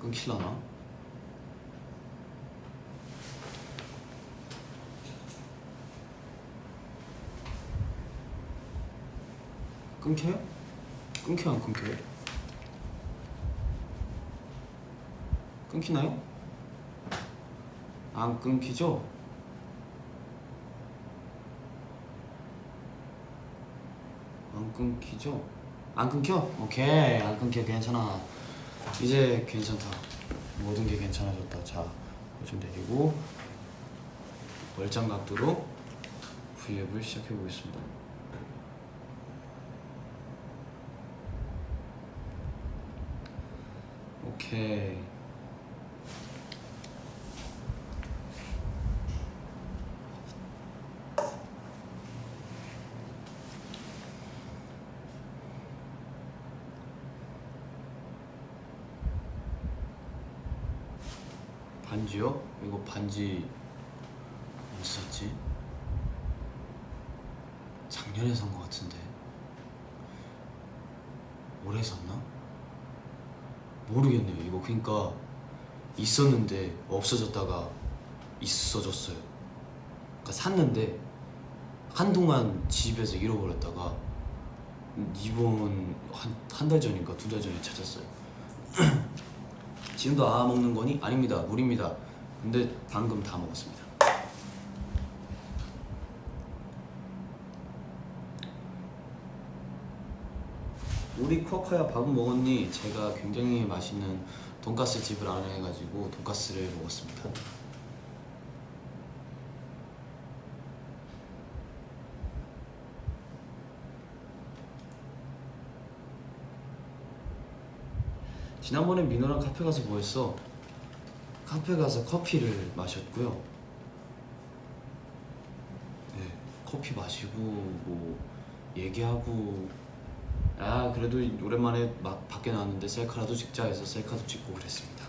끊길라나? 끊겨요? 끊겨요 안 끊겨요? 끊기나요? 안 끊기죠? 안 끊기죠? 안 끊겨? 오케이 안 끊겨 괜찮아 이제 괜찮다 모든 게 괜찮아졌다 자 좀 내리고 월장 각도로 V앱을 시작해 보겠습니다 오케이 반지요? 이거 반지 언제 샀지? 작년에 산 거 같은데 올해 샀나? 모르겠네요 이거 그러니까 있었는데 없어졌다가 있어졌어요 그러니까 샀는데 한동안 집에서 잃어버렸다가 이번 한 달 전인가 두 달 전에 찾았어요 지금도 먹는 거니? 아닙니다 물입니다 근데 방금 다 먹었습니다 우리 쿼카야 밥은 먹었니? 제가 굉장히 맛있는 돈가스 집을 안해가지고 돈가스를 먹었습니다 지난번에 민호랑 카페 가서 뭐 했어? 카페 가서 커피를 마셨고요 네, 커피 마시고 뭐 얘기하고 그래도 오랜만에 막 밖에 나왔는데 셀카라도 찍자 해서 셀카도 찍고 그랬습니다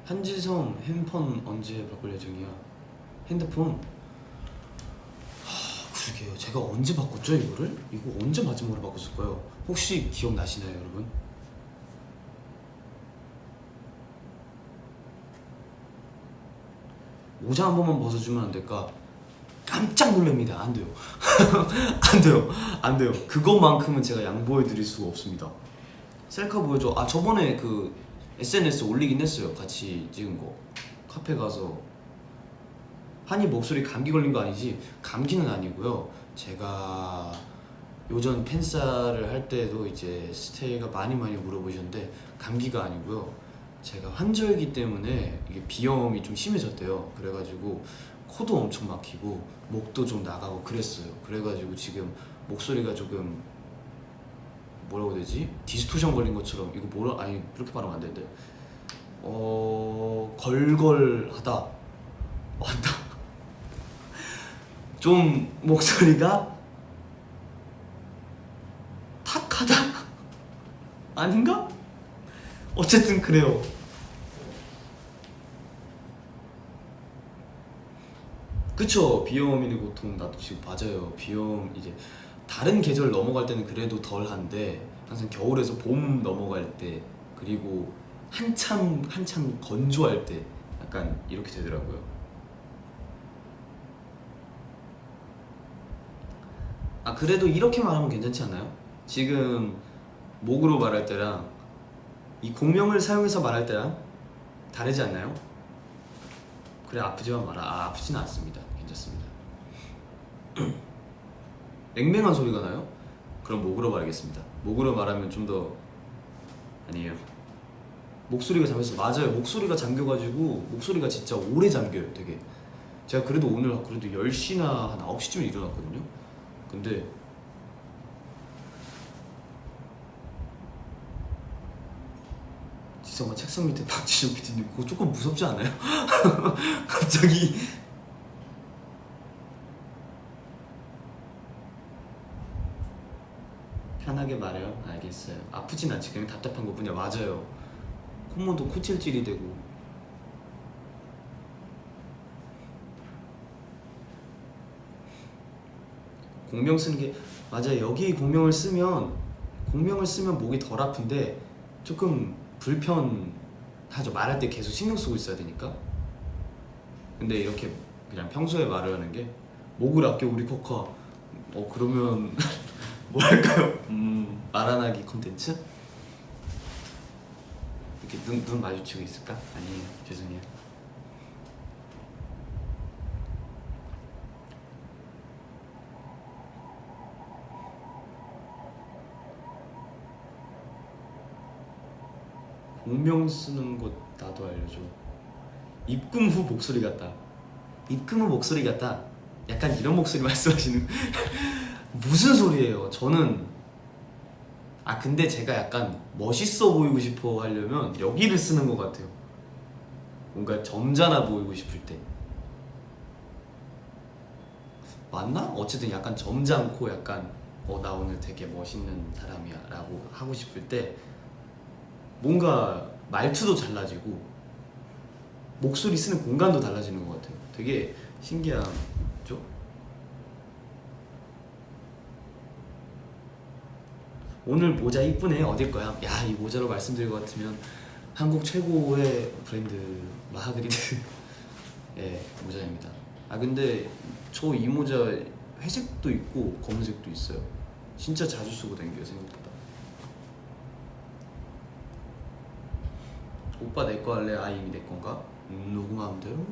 한지성 핸폰 언제 바꿀 예정이야? 핸드폰? 그러게요 제가 언제 바꿨죠 이거를? 이거 언제 마지막으로 바꿨을까요? 혹시 기억나시나요 여러분? 모자 한 번만 벗어주면 안 될까? 깜짝 놀랍니다. 안 돼요. 안 돼요. 안 돼요. 그것만큼은 제가 양보해드릴 수가 없습니다. 셀카 보여줘. 저번에 그 SNS 올리긴 했어요. 같이 찍은 거. 카페 가서 한이 목소리 감기 걸린 거 아니지? 감기는 아니고요. 제가 요전 팬싸를 할 때도 이제 스테이가 많이 물어보셨는데 감기가 아니고요. 제가 환절기 때문에 이게 비염이 좀 심해졌대요. 그래가지고 코도 엄청 막히고 목도 좀 나가고 그랬어요. 그래가지고 지금 목소리가 조금 뭐라고 해야 되지? 디스토션 걸린 것처럼 이거 아니 그렇게 말하면 안 되는데 걸걸하다 맞다 좀 목소리가 탁하다 아닌가? 어쨌든 그래요. 그쵸 비염이는 고통 나도 지금 맞아요. 비염 이제 다른 계절 넘어갈 때는 그래도 덜한데 항상 겨울에서 봄 넘어갈 때 그리고 한참 건조할 때 약간 이렇게 되더라고요. 그래도 이렇게 말하면 괜찮지 않나요? 지금 목으로 말할 때랑 이 공명을 사용해서 말할 때랑 다르지 않나요? 그래 아프지만 마라. 아프지는 않습니다. 괜찮습니다. 맹맹한 소리가 나요? 그럼 목으로 말하겠습니다. 목으로 말하면 좀 더 아니에요. 목소리가 잠겼어. 맞아요. 목소리가 잠겨가지고 목소리가 진짜 오래 잠겨요. 되게 제가 그래도 오늘 그래도 10시나 한 9시쯤에 일어났거든요. 근데 지성아 책상 밑에 박지성 PD님 그거 조금 무섭지 않아요? 갑자기 편하게 말해요. 알겠어요. 아프진 않지. 그냥 답답한 것뿐이야. 맞아요. 콧모도 코찔찔이 되고 공명 쓰는 게 맞아요. 여기 공명을 쓰면 목이 덜 아픈데 조금 불편하죠. 말할 때 계속 신경 쓰고 있어야 되니까. 근데 이렇게 그냥 평소에 말을 하는 게 목을 아껴 우리 코카. 그러면 뭐 할까요? 말 안 하기 콘텐츠? 이렇게 눈 마주치고 있을까? 아니에요. 죄송해요. 공명 쓰는 곳 나도 알려줘. 입금 후 목소리 같다. 입금 후 목소리 같다. 약간 이런 목소리 말씀하시는 무슨 소리예요? 저는 근데 제가 약간 멋있어 보이고 싶어 하려면 여기를 쓰는 것 같아요. 뭔가 점잖아 보이고 싶을 때. 맞나? 어쨌든 약간 점잖고 약간 나 오늘 되게 멋있는 사람이야 라고 하고 싶을 때 뭔가 말투도 달라지고 목소리 쓰는 공간도 달라지는 것 같아요. 되게 신기하죠? 오늘 모자 이쁘네. 어딜 거야? 야, 이 모자로 말씀드릴 것 같으면 한국 최고의 브랜드 마하그리드 의 모자입니다. 근데 저 이 모자 회색도 있고 검은색도 있어요. 진짜 자주 쓰고 다녀요 생각보다. 오빠 내 거 할래? 이미 내 건가? 녹음하면 돼요?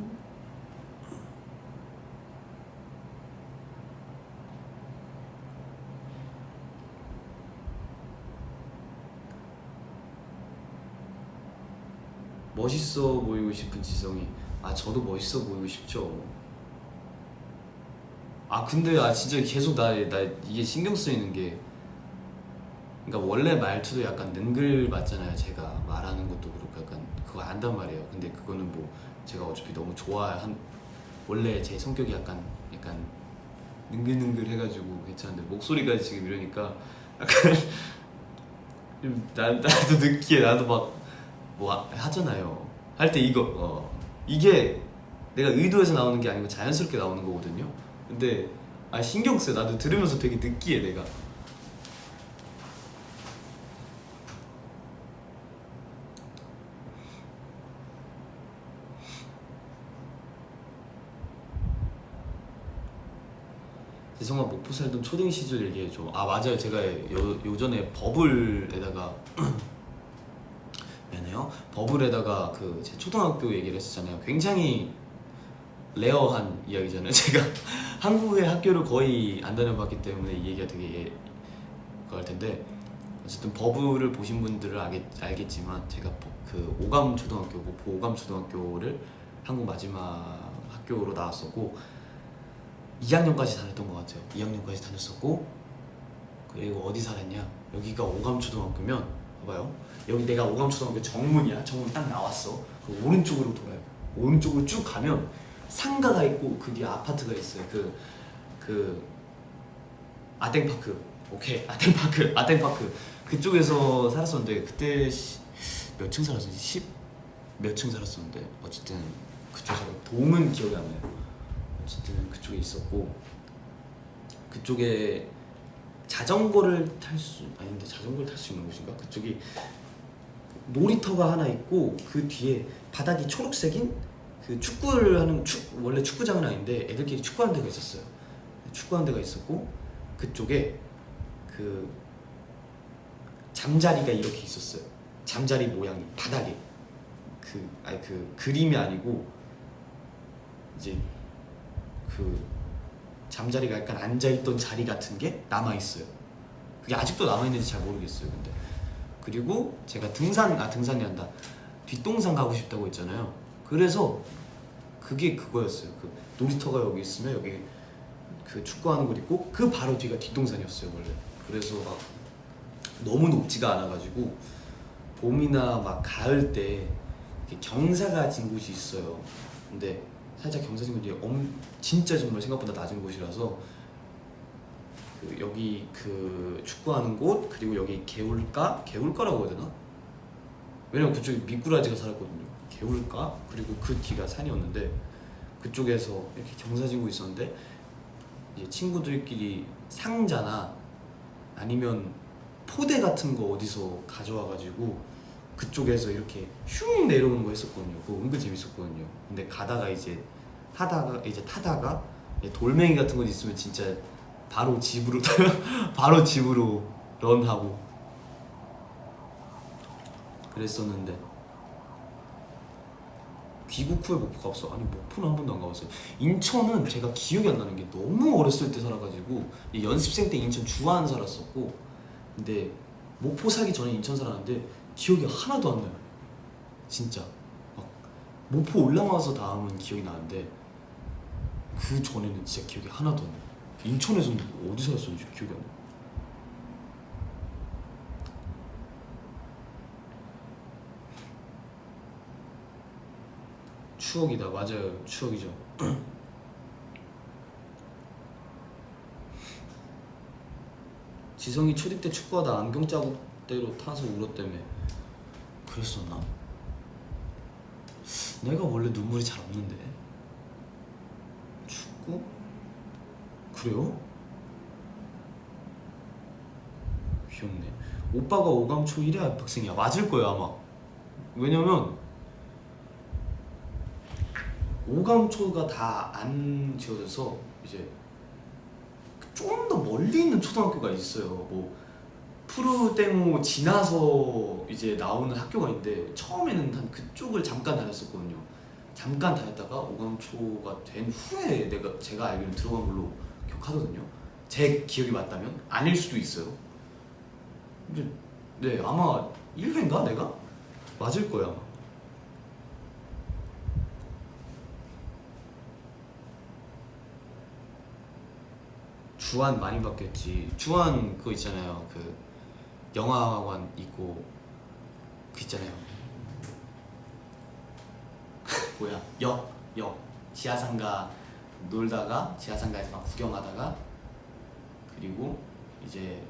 멋있어 보이고 싶은 지성이. 저도 멋있어 보이고 싶죠. 근데 진짜 계속 나 이게 신경 쓰이는 게, 그러니까 원래 말투도 약간 능글 맞잖아요. 제가 말하는 것도 그렇고 약간 그거 안단 말이에요. 근데 그거는 뭐 제가 어차피 너무 좋아한, 원래 제 성격이 약간 능글능글 해가지고 괜찮은데 목소리가 지금 이러니까 약간 나도 느끼해. 나도 막 뭐 하잖아요. 할 때 이게 내가 의도해서 나오는 게 아니고 자연스럽게 나오는 거거든요. 근데 신경 써요. 나도 들으면서 되게 느끼해 내가. 재성아 목포 살던 초등 시절 얘기해줘. 맞아요. 제가 요전에 버블에다가 미안해요. 버블에다가 제 초등학교 얘기를 했었잖아요. 굉장히 레어한 이야기잖아요. 제가 한국의 학교를 거의 안 다녀봤기 때문에 이 얘기가 되게 그럴 텐데, 어쨌든 버블을 보신 분들은 알겠지만 제가 오감 초등학교, 목포 오감 초등학교를 한국 마지막 학교로 나왔었고 2학년까지 다녔던 것 같아요. 2학년까지 다녔었고, 그리고 어디 살았냐? 여기가 오감 초등학교면 봐봐요. 여기 내가 오감 초등학교 정문이야. 정문 딱 나왔어. 그 오른쪽으로 돌아요. 오른쪽으로 쭉 가면 상가가 있고 그 뒤에 아파트가 있어요. 아땡파크. 오케이, 아땡파크 그쪽에서 살았었는데 그때 몇 층 살았었지? 10 몇 층 살았었는데 어쨌든 그쪽에서 동은 기억이 안 나요. 어쨌든 그쪽에 있었고, 그쪽에 자전거를 탈 수 있는 곳인가? 그쪽이 놀이터가 하나 있고 그 뒤에 바닥이 초록색인 축구를 하는 원래 축구장은 아닌데 애들끼리 축구하는 데가 있었어요. 축구하는 데가 있었고 그쪽에 잠자리가 이렇게 있었어요. 잠자리 모양이 바닥에 그림이 아니고 이제 잠자리가 약간 앉아있던 자리 같은 게 남아있어요. 그게 아직도 남아있는지 잘 모르겠어요. 근데 그리고 제가 등산이 한다. 뒷동산 가고 싶다고 했잖아요. 그래서 그게 그거였어요. 놀이터가 여기 있으면 여기 축구하는 곳 있고 그 바로 뒤가 뒷동산이었어요 원래. 그래서 막 너무 높지가 않아가지고 봄이나 막 가을 때 경사가 진 곳이 있어요. 근데 살짝 경사 진 곳이 진짜 정말 생각보다 낮은 곳이라서 여기 축구하는 곳, 그리고 여기 개울가라고 해야 되나? 왜냐면 그쪽에 미꾸라지가 살았거든요. 개울가? 그리고 그 뒤가 산이었는데 그쪽에서 이렇게 경사지고 있었는데 이제 친구들끼리 상자나 아니면 포대 같은 거 어디서 가져와가지고 그쪽에서 이렇게 슝 내려오는 거 했었거든요. 그거 은근 재밌었거든요. 근데 가다가 이제 타다가 돌멩이 같은 거 있으면 진짜 바로 집으로 바로 집으로 런하고 그랬었는데 귀국 후에 목포 가봤어? 아니 목포는 한 번도 안 가봤어요. 인천은 제가 기억이 안 나는 게 너무 어렸을 때 살아가지고 연습생 때 인천 주안 살았었고 근데 목포 살기 전에 인천 살았는데 기억이 하나도 안 나요. 진짜 막 목포 올라와서 다음은 기억이 나는데 그 전에는 진짜 기억이 하나도 안 나요. 인천에서는 어디 살았었는지 기억이 안 나요. 추억이다. 맞아요. 추억이죠. 지성이 초딩 때 축구하다 안경 자국대로 타서 울었다며. 그랬었나? 내가 원래 눈물이 잘 없는데. 축구? 그래요? 귀엽네. 오빠가 오감초 1회 합학생이야. 맞을 거예요 아마. 왜냐면 오감초가 다 안 지어져서 이제 좀 더 멀리 있는 초등학교가 있어요. 뭐 푸르땡호 지나서 이제 나오는 학교가 있는데 처음에는 한 그쪽을 잠깐 다녔었거든요. 잠깐 다녔다가 오감초가 된 후에 제가 알기로는 들어간 걸로 기억하거든요. 제 기억이 맞다면 아닐 수도 있어요. 근데 네 아마 1회인가 내가? 맞을 거야 아마. 주안 많이 바뀌었지. 주안 그거 있잖아요. 그 영화관 있고 그 있잖아요. 뭐야? 역 지하상가 놀다가 지하상가에서 막 구경하다가 그리고 이제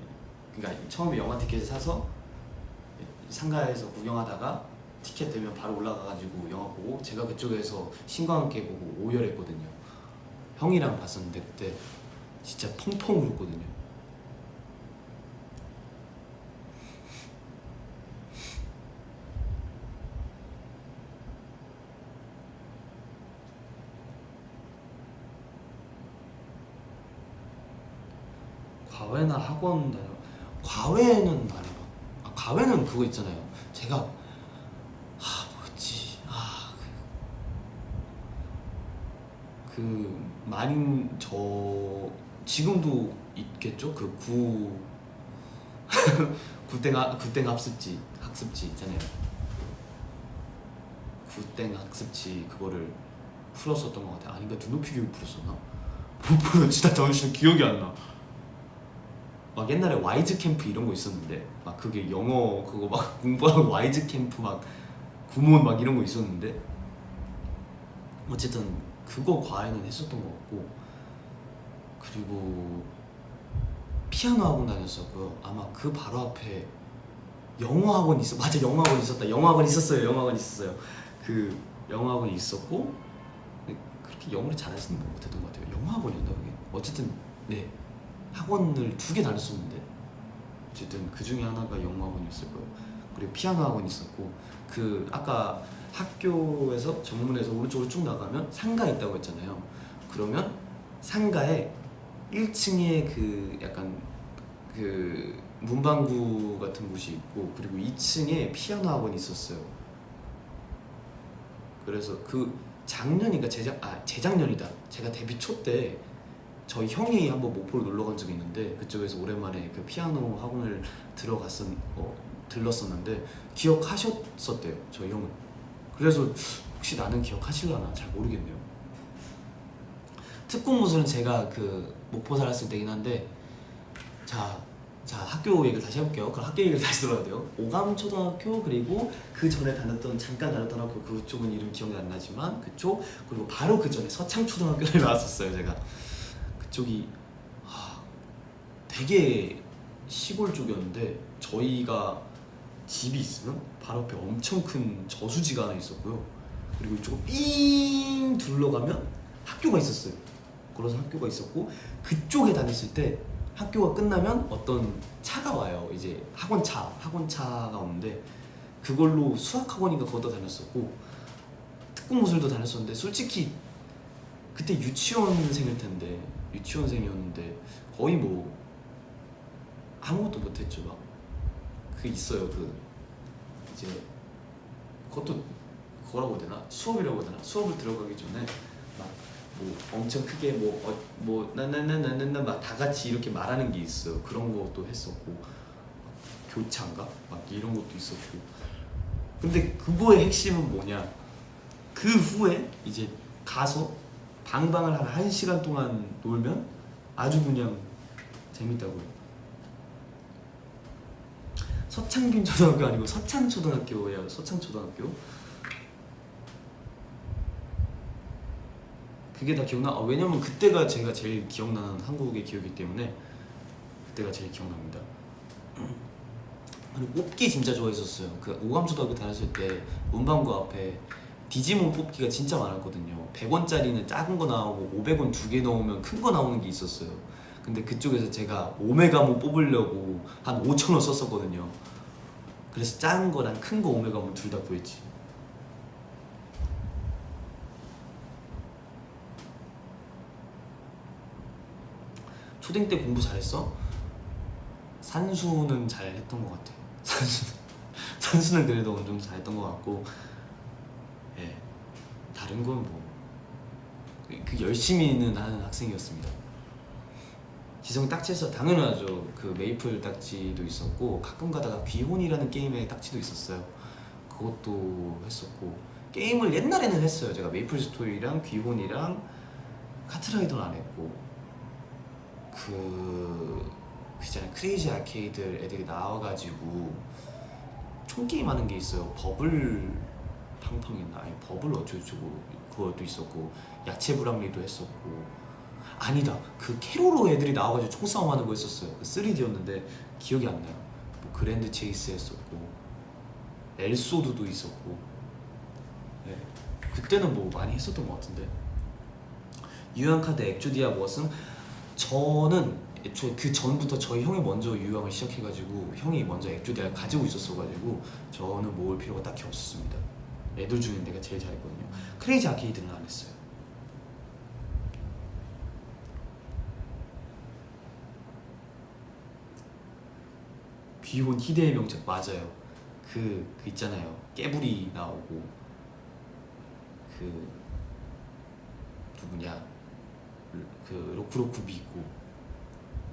그러니까 처음에 영화 티켓을 사서 상가에서 구경하다가 티켓 되면 바로 올라가가지고 영화 보고 제가 그쪽에서 신과 함께 보고 오열했거든요. 형이랑 봤었는데 그때 진짜 펑펑 울었거든요. 과외나 학원 다녀. 과외는 안 해봐. 과외는 그거 있잖아요. 제가 뭐였지? 그 만인 저 지금도 있겠죠? 그 구땡 학습지 있잖아요. 구땡 학습지 그거를 풀었었던 것 같아요. 아닌가 눈높이 교육 풀었었나? 못 풀어. 진짜 정신 기억이 안 나. 막 옛날에 와이즈 캠프 이런 거 있었는데 막 그게 영어 그거 막 공부하고 와이즈 캠프 막 구몬 막 이런 거 있었는데 어쨌든 그거 과외는 했었던 것 같고 그리고 피아노 학원 다녔었고요. 아마 그 바로 앞에 영어 학원 맞아 영어 학원 있었다. 영어 학원 있었어요. 그 영어 학원이 있었고 그렇게 영어를 잘하지는 못했던 것 같아요. 영어 학원이었나 그게? 어쨌든 네 학원을 2개 다녔었는데 어쨌든 그 중에 하나가 영어 학원이었을 거예요. 그리고 피아노 학원이 있었고 그 아까 학교에서 정문에서 오른쪽으로 쭉 나가면 상가 있다고 했잖아요. 그러면 상가에 1층에 그 약간 그 문방구 같은 곳이 있고 그리고 2층에 피아노 학원이 있었어요. 그래서 그 작년인가 재작년이다. 제가 데뷔 초 때 저희 형이 한번 목포를 놀러 간 적이 있는데 그쪽에서 오랜만에 그 피아노 학원을 들렀었는데 기억하셨었대요. 저희 형은. 그래서 혹시 나는 기억하실라나 잘 모르겠네요. 특공무술은 제가 그 목포 살았을 때긴 한데 자 학교 얘기를 다시 해볼게요. 그럼 학교 얘기를 다시 들어야 돼요. 오감초등학교 그리고 그 전에 잠깐 다녔던 학교 그쪽은 이름 기억이 안 나지만 그쪽 그리고 바로 그 전에 서창초등학교를 나왔었어요. 제가 그쪽이 되게 시골 쪽이었는데 저희가 집이 있으면 바로 앞에 엄청 큰 저수지가 하나 있었고요. 그리고 이쪽으로 삥 둘러가면 학교가 있었어요. 걸어서 학교가 있었고, 그쪽에 다녔을 때 학교가 끝나면 어떤 차가 와요. 이제 학원차가 오는데 그걸로 수학학원인가 거기다 다녔었고, 특공무술도 다녔었는데, 솔직히 그때 유치원생이었는데 거의 뭐 아무것도 못했죠. 막 그 있어요. 그 이제 그것도 그거라고 해야 되나? 수업이라고 해야 되나? 수업을 들어가기 전에 막 뭐 엄청 크게 뭐 나나나나나나 막 다 같이 이렇게 말하는 게 있어요. 그런 것도 했었고, 교차인가? 막 이런 것도 있었고. 근데 그거의 핵심은 뭐냐? 그 후에 이제 가서 방방을 한 1시간 동안 놀면 아주 그냥 재밌다고요. 서창빈 초등학교 아니고 서창초등학교예요. 서창초등학교. 그게 다 기억나? 왜냐면 그때가 제가 제일 기억나는 한국의 기억이기 때문에 그때가 제일 기억납니다. 그리고 뽑기 진짜 좋아했었어요. 그 오감초등학교 다녔을 때 문방구 앞에 디지몬 뽑기가 진짜 많았거든요. 100원짜리는 작은 거 나오고 500원 2개 넣으면 큰 거 나오는 게 있었어요. 근데 그쪽에서 제가 오메가몬 뽑으려고 한 5,000원 썼었거든요. 그래서 작은 거랑 큰 거 오메가몬 둘 다 구했지. 초딩 때 공부 잘했어? 산수는 잘했던 것 같아. 산수는 그래도 어느 정도 잘했던 것 같고, 예, 다른 건 뭐 그 열심히는 하는 학생이었습니다. 지성 딱지에서 당연하죠. 그 메이플 딱지도 있었고, 가끔 가다가 귀혼이라는 게임의 딱지도 있었어요. 그것도 했었고, 게임을 옛날에는 했어요. 제가 메이플 스토리랑 귀혼이랑 카트라이더는 안 했고, 그 있잖아요. 크레이지 아케이드 애들이 나와가지고 총게임 하는 게 있어요. 버블 팡팡이나 아니 버블 어쩌고저쩌고 그것도 있었고, 야채 브람리도 했었고, 아니다, 그 캐로로 애들이 나와가지고 총싸움 하는 거 했었어요. 그 3D였는데 기억이 안 나요. 뭐 그랜드 체이스 했었고, 엘소드도 있었고, 네. 그때는 뭐 많이 했었던 것 같은데. 유형 카드 엑조디아 무엇은? 저는 애초에 그 전부터 저희 형이 먼저 유형을 시작해가지고 형이 먼저 엑조디아를 가지고 있었어가지고 저는 모을 필요가 딱히 없었습니다. 애들 중에 내가 제일 잘했거든요. 크레이지 아케이드는 안 했어요. 귀혼 희대의 명작 맞아요. 그 있잖아요. 깨부리 나오고, 그 누구냐, 그 로쿠로쿠비 있고.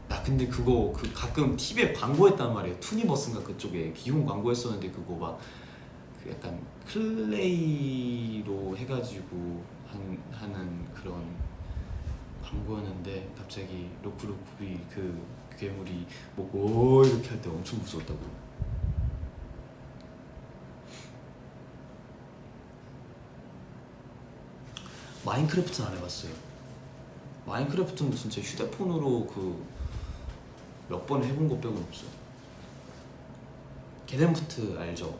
나 근데 그거 그 가끔 TV에 광고했단 말이에요. 투니버스인가 그쪽에 귀혼 광고했었는데, 그거 막 그 약간 클레이로 해가지고 하는 그런 광고였는데, 갑자기 로쿠로쿠비 그 괴물이 뭐 이렇게 할 때 엄청 무서웠다고. 마인크래프트는 안 해봤어요. 마인크래프트는 진짜 휴대폰으로 그 몇 번 해본 것 빼고는 없어요. 게덴푸트 알죠?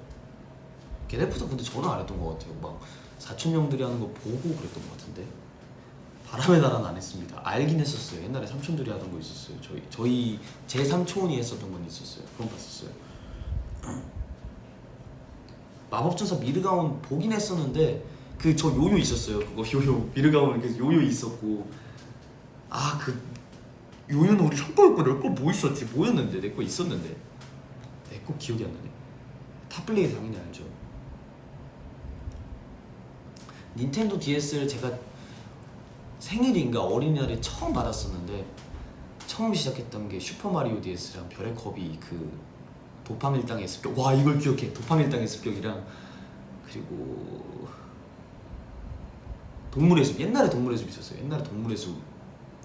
게덴푸트 근데 저는 안 했던 것 같아요. 막 사촌 형들이 하는 거 보고 그랬던 것 같은데. 바람의 나라는 안 했습니다. 알긴 했었어요. 옛날에 삼촌들이 하던 거 있었어요. 제 삼촌이 했었던 건 있었어요. 그건 봤었어요. 마법전사 미르가운 보긴 했었는데, 그 저 요요 있었어요. 그거 요요 미르가운 그 요요 있었고, 아 그 요요는 우리 형 거였고 내 거 뭐 있었지? 뭐였는데? 내 거 있었는데 내 거 기억이 안 나네. 탑블레이 당연히 알죠. 닌텐도 DS를 제가 생일인가 어린이날에 처음 받았었는데, 처음 시작했던 게 슈퍼마리오 DS랑 별의 컵이 그 도파밀당의 습격, 와 이걸 기억해. 도파밀당의 습격이랑, 그리고 동물의 숲, 옛날에 동물의 숲 있었어요. 옛날에 동물의 숲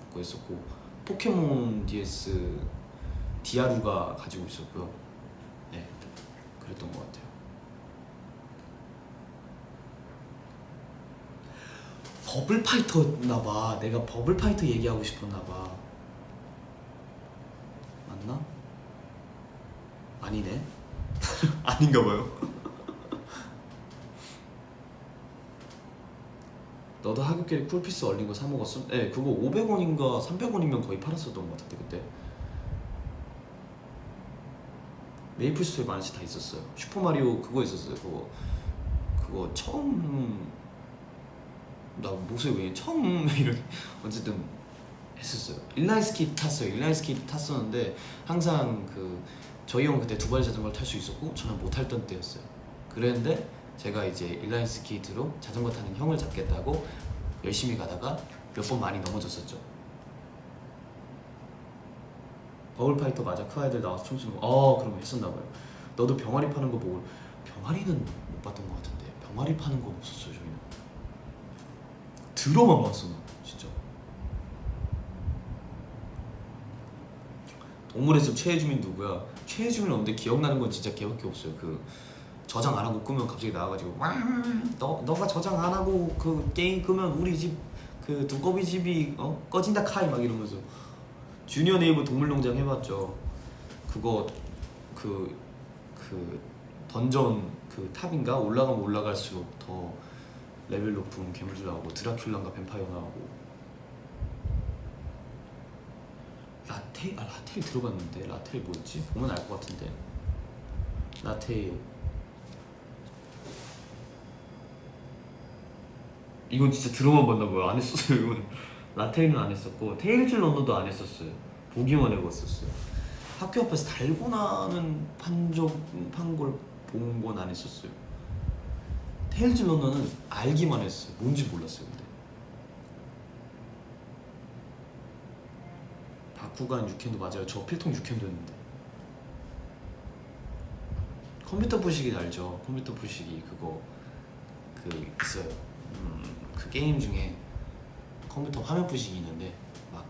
그거 했었고, 포켓몬 DS 디아루가 가지고 있었고요. 네, 그랬던 것 같아요. 버블 파이터나봐. 내가 버블 파이터 얘기하고 싶었나봐. 맞나? 아니네. 아닌가봐요. 너도 하굣길에 쿨피스 얼린 거 사 먹었음? 네, 그거 500원인가 300원이면 거의 팔았었던 것 같은데 그때. 메이플 스토리 만화책 다 있었어요. 슈퍼마리오 그거 있었어요. 그거 처음 나 목소리 왜 처음 이런 어쨌든 했었어요. 인라인스케이트 탔어요. 인라인스케이트 탔었는데 항상 그 저희 형은 그때 두발 자전거를 탈 수 있었고 저는 못 탈던 때였어요. 그랬는데 제가 이제 인라인스케이트로 자전거 타는 형을 잡겠다고 열심히 가다가 몇 번 많이 넘어졌었죠. 버블파이터 맞아. 그 아이들 나와서 춤추는 거. 그럼 했었나봐요. 너도 병아리 파는 거 보고. 병아리는 못 봤던 것 같은데 병아리 파는 건 없었어요. 저희는 들어만 봤어. 나 진짜. 동물의 숲 최혜주민 누구야? 최혜주민 없는데 기억나는 건 진짜 걔밖에 없어요. 그 저장 안 하고 끄면 갑자기 나와가지고 너가 저장 안 하고 그 게임 끄면 우리 집 그 두꺼비 집이 꺼진다 카이 막 이러면서. 주니어 네이버 동물농장 해봤죠. 그거 그 던전 그 탑인가 올라가면 올라갈수록 더 레벨 높은 괴물들 나오고 드라큘라인가 뱀파이어 나오고. 라테일 들어봤는데 라테일 뭐였지? 보면 알 것 같은데. 라테일 이건 진짜 들어만 봤나봐요. 안 했었어요. 이건 라테일은 안 했었고 테일즈 런너도 안 했었어요. 보기만 해봤었어요. 학교 앞에서 달고나는 판 걸 본 건 안 했었어요. 테일즈 런너는 알기만 했어요. 뭔지 몰랐어요. 근데 바쿠간 유캔도 맞아요. 저 필통 유캔도 했는데. 컴퓨터 부시기 알죠? 컴퓨터 부시기 그거 그 있어요. 그 게임 중에 컴퓨터 화면 부시기 있는데 막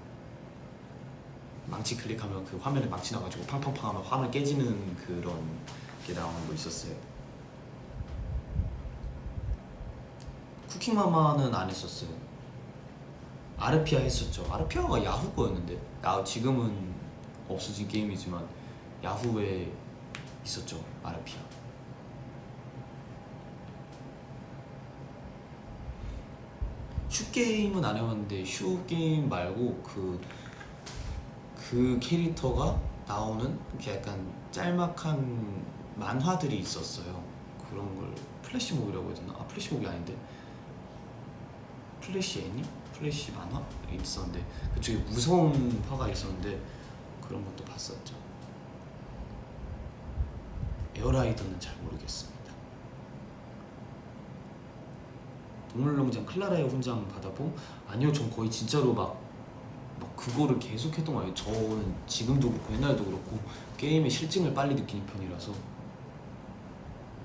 망치 클릭하면 그 화면에 망치 나가지고 팡팡팡 하면 화면 깨지는 그런 게 나오는 거 있었어요. 쿠킹마마는 안 했었어요. 아르피아 했었죠. 아르피아가 야후 거였는데 지금은 없어진 게임이지만 야후에 있었죠. 아르피아. 슈게임은 안 해봤는데 슈게임 말고 그 캐릭터가 나오는 약간 짤막한 만화들이 있었어요. 그런 걸 플래시몹이라고 해야 되나? 플래시몹이 아닌데 플래시 애니? 플래시 만화? 있었는데 그쪽에 무서운 화가 있었는데 그런 것도 봤었죠. 에어라이더는 잘 모르겠습니다. 동물농장 클라라의 훈장 받아보? 아니요, 전 거의 진짜로 막 그거를 계속 했던 거예요. 저는 지금도 그렇고 옛날도 그렇고 게임의 실증을 빨리 느끼는 편이라서.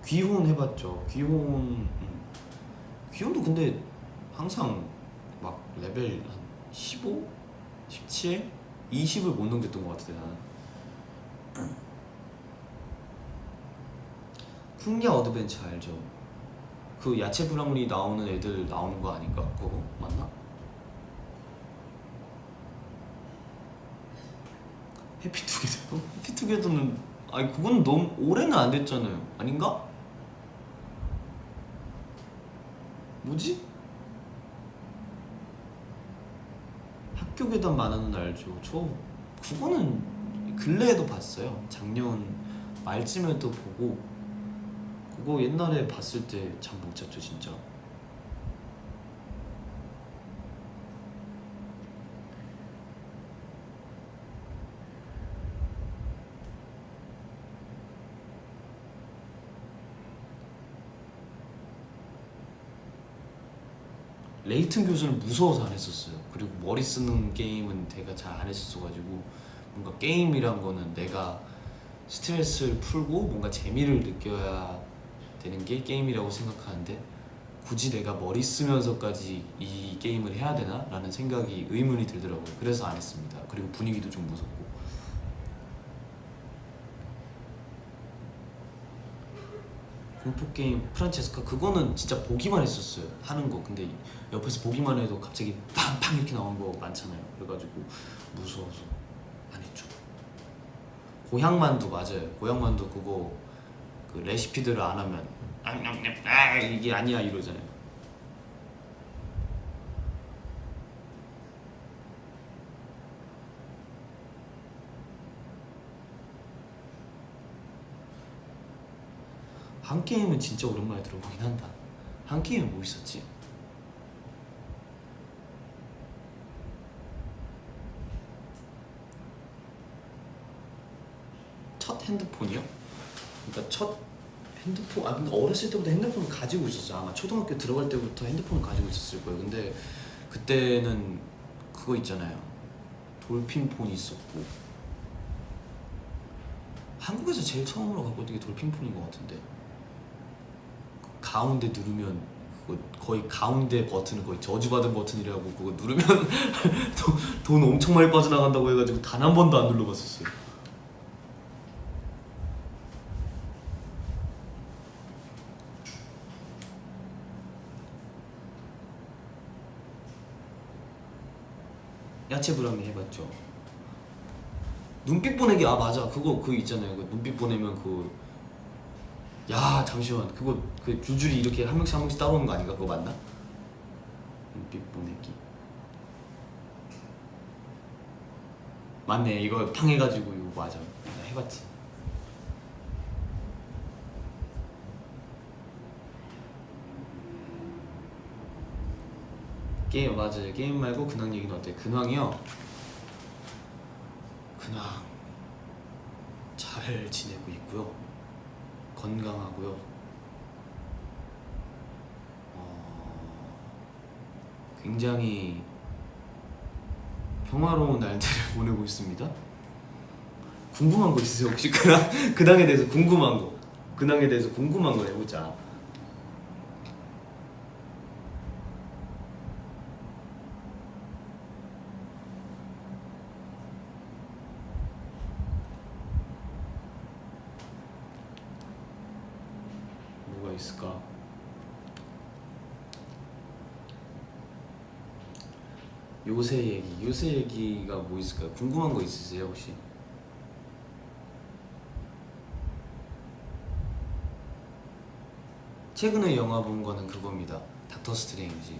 귀혼 해봤죠. 귀혼도 근데 항상 막 레벨 한 15? 17? 20을 못 넘겼던 것 같아 나는. 풍야 어드벤처 알죠? 그 야채 브라운이 나오는 애들 나오는 거 아닌가? 그거 맞나? 해피투게더? 해피투게더는 그건 너무 올해는 안 됐잖아요. 아닌가? 뭐지? 학교 괴담 만화는 알죠. 저 그거는 근래에도 봤어요. 작년 말쯤에도 보고. 그거 옛날에 봤을 때 잠 못 잤죠 진짜. 레이튼 교수는 무서워서 안 했었어요. 그리고 머리 쓰는 게임은 제가 잘 안 했었어가지고 뭔가 게임이란 거는 내가 스트레스를 풀고 뭔가 재미를 느껴야 되는 게 게임이라고 생각하는데 굳이 내가 머리 쓰면서까지 이 게임을 해야 되나? 라는 생각이 의문이 들더라고요. 그래서 안 했습니다. 그리고 분위기도 좀 무섭고. 공포게임 프란체스카 그거는 진짜 보기만 했었어요. 하는 거. 근데 옆에서 보기만 해도 갑자기 팡팡 이렇게 나오는 거 많잖아요. 그래가지고 무서워서 안 했죠. 고향만두 맞아요. 고향만두 그거 그 레시피들을 안 하면 이게 아니야 이러잖아요. 한 게임은 진짜 오랜만에 들어보긴 한다. 한 게임은 뭐 있었지? 첫 핸드폰이요? 그러니까 첫 핸드폰, 근데 어렸을 때부터 핸드폰을 가지고 있었어요. 아마 초등학교 들어갈 때부터 핸드폰을 가지고 있었을 거예요. 근데 그때는 그거 있잖아요, 돌핀폰이 있었고. 한국에서 제일 처음으로 갖고 온 게 돌핀폰인 것 같은데, 가운데 누르면 그거 거의 가운데 버튼은 거의 저주받은 버튼이라고, 그거 누르면 돈 엄청 많이 빠져나간다고 해가지고 단 한 번도 안 눌러봤었어요. 야채 브라미 해봤죠. 눈빛 보내기, 아 맞아, 그거 그 있잖아요, 그 눈빛 보내면 그, 야 잠시만, 그거 그 줄줄이 이렇게 한 명씩 따라오는 거 아닌가? 그거 맞나? 눈빛 보내기 맞네. 이거 탕해가지고 이거 맞아, 나 해봤지. 게임 맞아요. 게임 말고 근황 얘기는 어때? 근황이요? 근황 잘 지내고 있고요. 건강하고요. 굉장히 평화로운 날들을 보내고 있습니다. 궁금한 거 있으세요 혹시? 근황에 대해서 궁금한 거, 근황에 대해서 궁금한 거 해보자. 뭐가 있을까? 요새 얘기가 뭐 있을까요? 궁금한 거 있으세요 혹시? 최근에 영화 본 거는 그겁니다. 닥터 스트레인지.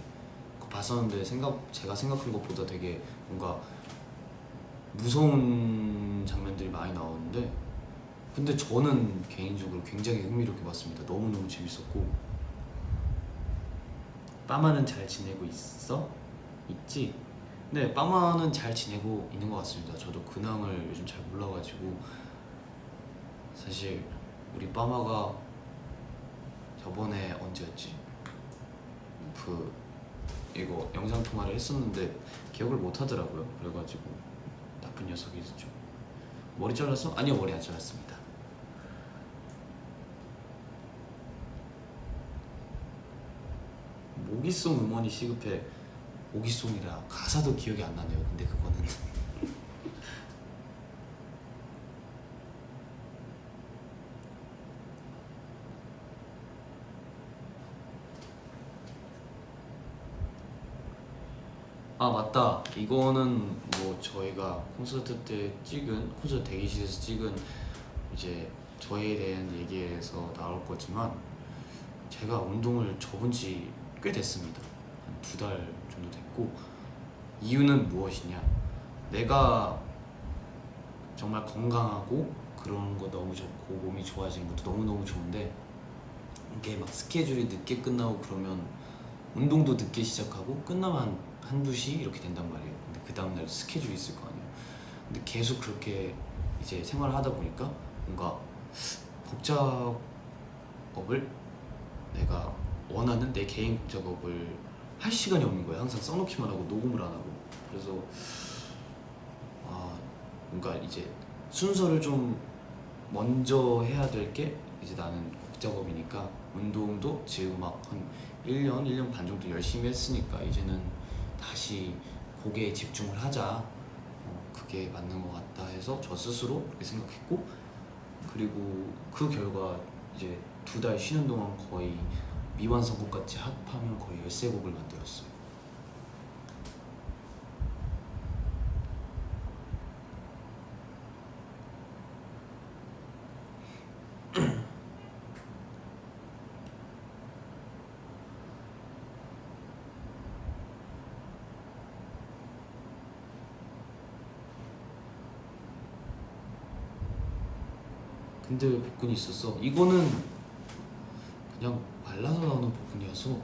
그거 봤었는데 제가 생각한 것보다 되게 뭔가 무서운 장면들이 많이 나오는데, 근데 저는 개인적으로 굉장히 흥미롭게 봤습니다. 너무너무 재밌었고. 빠마는 잘 지내고 있어? 있지? 네, 빠마는 잘 지내고 있는 것 같습니다. 저도 근황을 요즘 잘 몰라가지고. 사실 우리 빠마가 저번에 언제였지? 그 이거 영상 통화를 했었는데 기억을 못 하더라고요. 그래가지고 나쁜 녀석이 죠. 머리 잘랐어? 아니요, 머리 안 잘랐습니다. 모기송 음원이 시급해. 모기송이라 가사도 기억이 안 나네요. 근데 그거는 아 맞다, 이거는 뭐 저희가 콘서트 때 찍은, 콘서트 대기실에서 찍은 이제 저에 대한 얘기에서 나올 거지만, 제가 운동을 접은 지 꽤 됐습니다. 한 2달 정도 됐고. 이유는 무엇이냐, 내가 정말 건강하고 그런 거 너무 좋고 몸이 좋아지는 것도 너무너무 좋은데, 이게 막 스케줄이 늦게 끝나고 그러면 운동도 늦게 시작하고 끝나면 한 2시 이렇게 된단 말이에요. 근데 그 다음날 스케줄이 있을 거 아니에요. 근데 계속 그렇게 이제 생활을 하다 보니까 뭔가 곡 작업을, 내가 원하는 내 개인 곡 작업을 할 시간이 없는 거예요. 항상 써놓기만 하고 녹음을 안 하고. 그래서 뭔가 이제 순서를 좀 먼저 해야 될 게, 이제 나는 곡 작업이니까 운동도 지금 막 한 1년 반 정도 열심히 했으니까 이제는 다시 곡에 집중을 하자, 그게 맞는 것 같다 해서 저 스스로 그렇게 생각했고. 그리고 그 결과 이제 2달 쉬는 동안 거의 미완성곡까지 합하면 거의 13곡을 만들었어요. 근데 왜 복근이 있었어? 이거는 그냥 말라서 나오는 부분이어서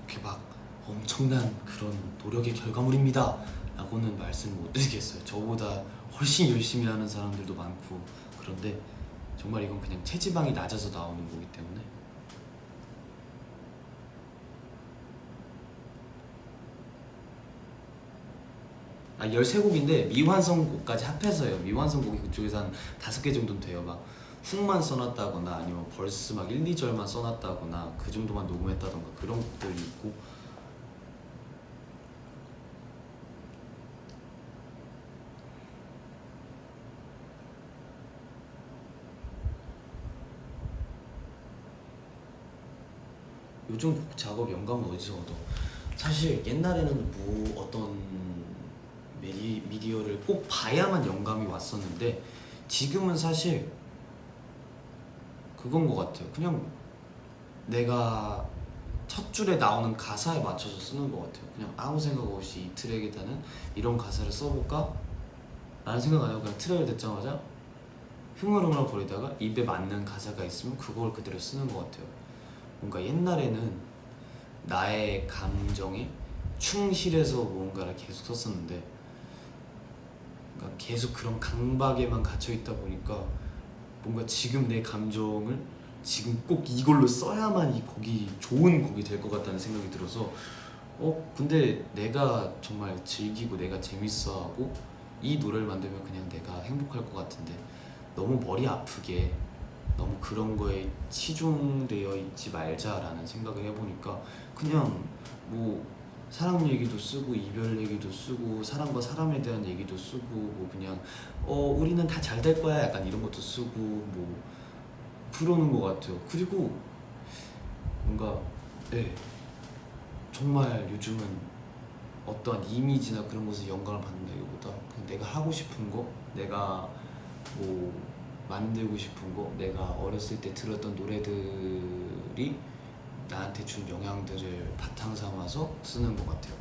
그렇게 막 엄청난 그런 노력의 결과물입니다 라고는 말씀 못 드리겠어요. 저보다 훨씬 열심히 하는 사람들도 많고 그런데 정말 이건 그냥 체지방이 낮아서 나오는 거기 때문에. 아 13곡인데 미완성곡까지 합해서요. 미완성곡이 그쪽에서 한 5개 정도는 돼요. 막 훅만 써놨다거나 아니면 벌스 막 1, 2절만 써놨다거나 그 정도만 녹음했다던가 그런 곡들이 있고. 요즘 곡 작업 영감은 어디서 얻어? 사실 옛날에는 뭐 어떤 미디어를 꼭 봐야만 영감이 왔었는데 지금은 사실 그건 것 같아요. 그냥 내가 첫 줄에 나오는 가사에 맞춰서 쓰는 것 같아요. 그냥 아무 생각 없이 이 트랙에다는 이런 가사를 써볼까? 라는 생각 안 하고 그냥 트랙을 듣자마자 흥얼흥얼 거리다가 입에 맞는 가사가 있으면 그걸 그대로 쓰는 것 같아요. 뭔가 옛날에는 나의 감정에 충실해서 뭔가를 계속 썼었는데 그러니까 계속 그런 강박에만 갇혀 있다 보니까 뭔가 지금 내 감정을 지금 꼭 이걸로 써야만 이 곡이 좋은 곡이 될 것 같다는 생각이 들어서 근데 내가 정말 즐기고 내가 재밌어하고 이 노래를 만들면 그냥 내가 행복할 것 같은데 너무 머리 아프게 너무 그런 거에 치중되어 있지 말자라는 생각을 해보니까 그냥 뭐 사랑 얘기도 쓰고 이별 얘기도 쓰고 사람과 사람에 대한 얘기도 쓰고 뭐 그냥 우리는 다 잘 될 거야 약간 이런 것도 쓰고 뭐 그러는 것 같아요. 그리고 뭔가 정말 요즘은 어떠한 이미지나 그런 것에 영감을 받는다기보다 그냥 내가 하고 싶은 거, 내가 뭐 만들고 싶은 거, 내가 어렸을 때 들었던 노래들이 나한테 준 영향들을 바탕 삼아서 쓰는 것 같아요.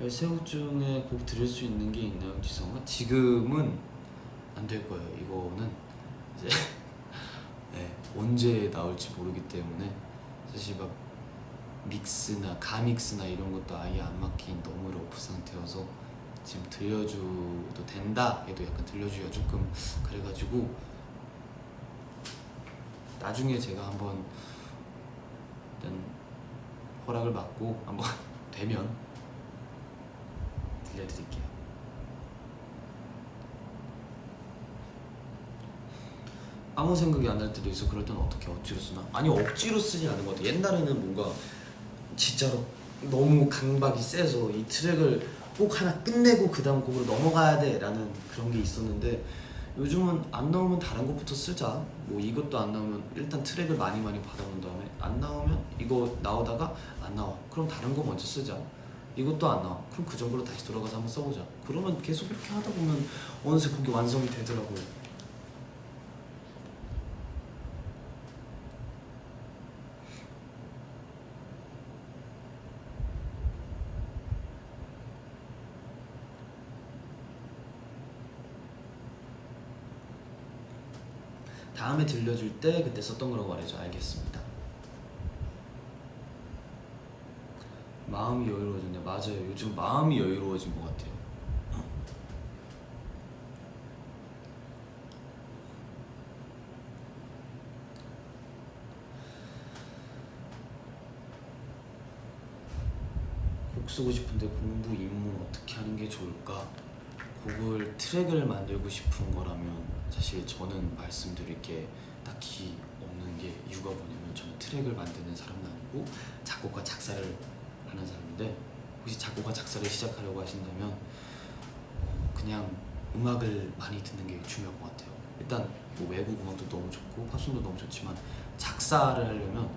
13곡 중에 곡 들을 수 있는 게 있나요, 지성아? 지금은 안 될 거예요. 이거는 이제 언제 나올지 모르기 때문에 사실 막 믹스나 가믹스나 이런 것도 아예 안 막힌 너무 러프 상태여서 지금 들려줘도 된다 해도 약간 들려주기가 조금 그래가지고 나중에 제가 한번 일단 허락을 받고 한번 되면 들려드릴게요. 아무 생각이 안 날 때도 있어. 그럴 때는 어떻게 억지로 쓰나? 아니 억지로 쓰지 않은 것 같아. 옛날에는 뭔가 진짜로 너무 강박이 세서 이 트랙을 꼭 하나 끝내고 그 다음 곡으로 넘어가야 돼 라는 그런 게 있었는데 요즘은 안 나오면 다른 곡부터 쓰자. 뭐 이것도 안 나오면 일단 트랙을 많이 받아본 다음에 안 나오면 이거 나오다가 안 나와. 그럼 다른 거 먼저 쓰자. 이것도 안 나와. 그럼 그 정도로 다시 돌아가서 한번 써보자. 그러면 계속 이렇게 하다 보면 어느새 곡이 완성이 되더라고요. 다음에 들려줄 때 그때 썼던 거라고 말해줘. 알겠습니다. 마음이 여유로워졌네. 맞아요. 요즘 마음이 여유로워진 것 같아요. 곡 쓰고 싶은데 공부, 입문 어떻게 하는 게 좋을까? 곡을 트랙을 만들고 싶은 거라면 사실 저는 말씀드릴 게 딱히 없는 게 이유가 뭐냐면 저는 트랙을 만드는 사람은 아니고 작곡과 작사를 하는 사람인데 혹시 작곡과 작사를 시작하려고 하신다면 그냥 음악을 많이 듣는 게 중요할 것 같아요. 일단 뭐 외국 음악도 너무 좋고 팝송도 너무 좋지만 작사를 하려면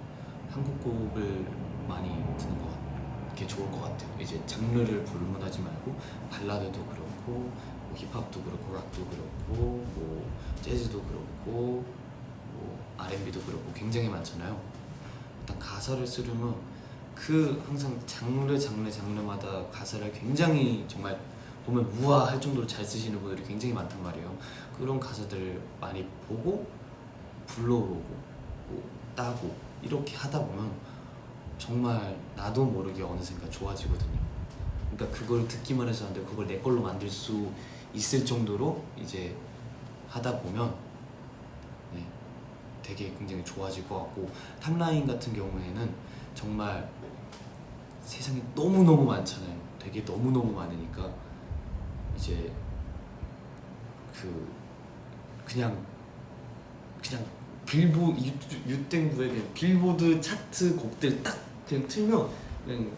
한국 곡을 많이 듣는 게 좋을 것 같아요. 이제 장르를 불문하지 말고 발라드도 그렇고 뭐 힙합도 그렇고 락도 그렇고 뭐 재즈도 그렇고 뭐 R&B도 그렇고 굉장히 많잖아요. 일단 가사를 쓰려면 그 항상 장르마다 가사를 굉장히 정말 보면 우와 할 정도로 잘 쓰시는 분들이 굉장히 많단 말이에요. 그런 가사들을 많이 보고 불러보고 뭐 따고 이렇게 하다 보면 정말 나도 모르게 어느샌가 좋아지거든요. 그러니까 그걸 듣기만 해서 안 되고 그걸 내 걸로 만들 수 있을 정도로 이제 하다 보면 네, 되게 굉장히 좋아질 것 같고, 탑라인 같은 경우에는 정말 세상에 너무너무 많잖아요. 되게 너무너무 많으니까 이제 그냥 빌보드 유땡구의 그냥 빌보드 차트 곡들 딱 그냥 틀면 그냥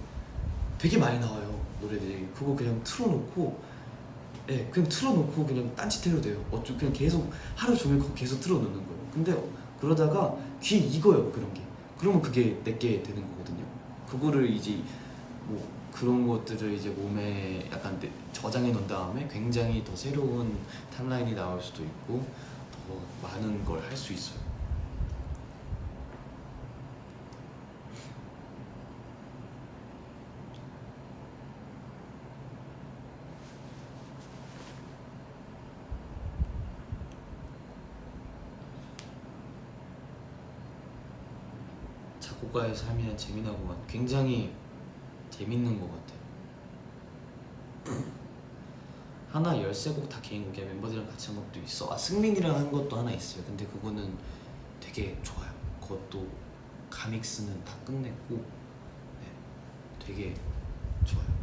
되게 많이 나와요, 노래들이. 그거 그냥 틀어놓고 그냥 틀어놓고 그냥 딴짓해도 돼요. 그냥 계속 하루 종일 그거 계속 틀어놓는 거예요. 근데 그러다가 귀에 익어요, 그런 게. 그러면 그게 내게 되는 거거든요. 그거를 이제 뭐 그런 것들을 이제 몸에 약간 저장해 놓은 다음에 굉장히 더 새로운 탑라인이 나올 수도 있고 더 많은 걸 할 수 있어요. 작곡가의 삶이란 재미나고만 굉장히 재밌는 것 같아요. 하나 13곡 다 개인곡이야. 멤버들이랑 같이 한 것도 있어. 승민이랑 한 것도 하나 있어요. 근데 그거는 되게 좋아요. 그것도 가믹스는 다 끝냈고 되게 좋아요.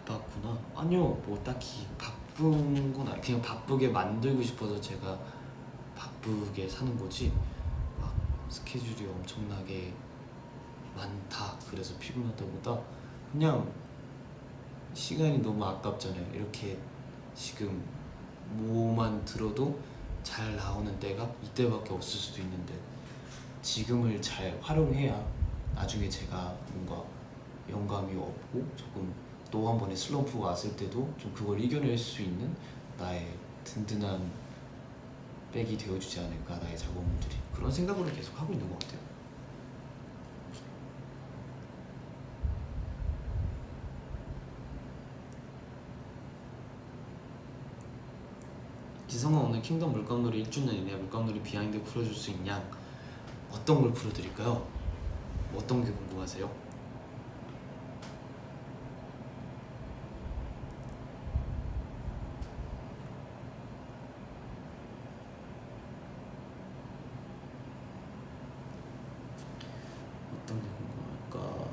바빴구나. 아니요, 뭐 딱히 바쁜 건 아니, 그냥 바쁘게 만들고 싶어서 제가 바쁘게 사는 거지. 막 스케줄이 엄청나게 많다 그래서 피곤하다보다 그냥 시간이 너무 아깝잖아요. 이렇게 지금 뭐만 들어도 잘 나오는 때가 이때밖에 없을 수도 있는데 지금을 잘 활용해야 나중에 제가 뭔가 영감이 없고 조금 또 한 번의 슬럼프가 왔을 때도 좀 그걸 이겨낼 수 있는 나의 든든한 백이 되어주지 않을까, 나의 작업물들이. 그런 생각으로 계속 하고 있는 것 같아요. 지성아, 오늘 킹덤 물감놀이 1주년이네. 물감놀이 비하인드 풀어줄 수 있냐? 어떤 걸 풀어드릴까요? 어떤 게 궁금하세요? 어떤 게 궁금할까?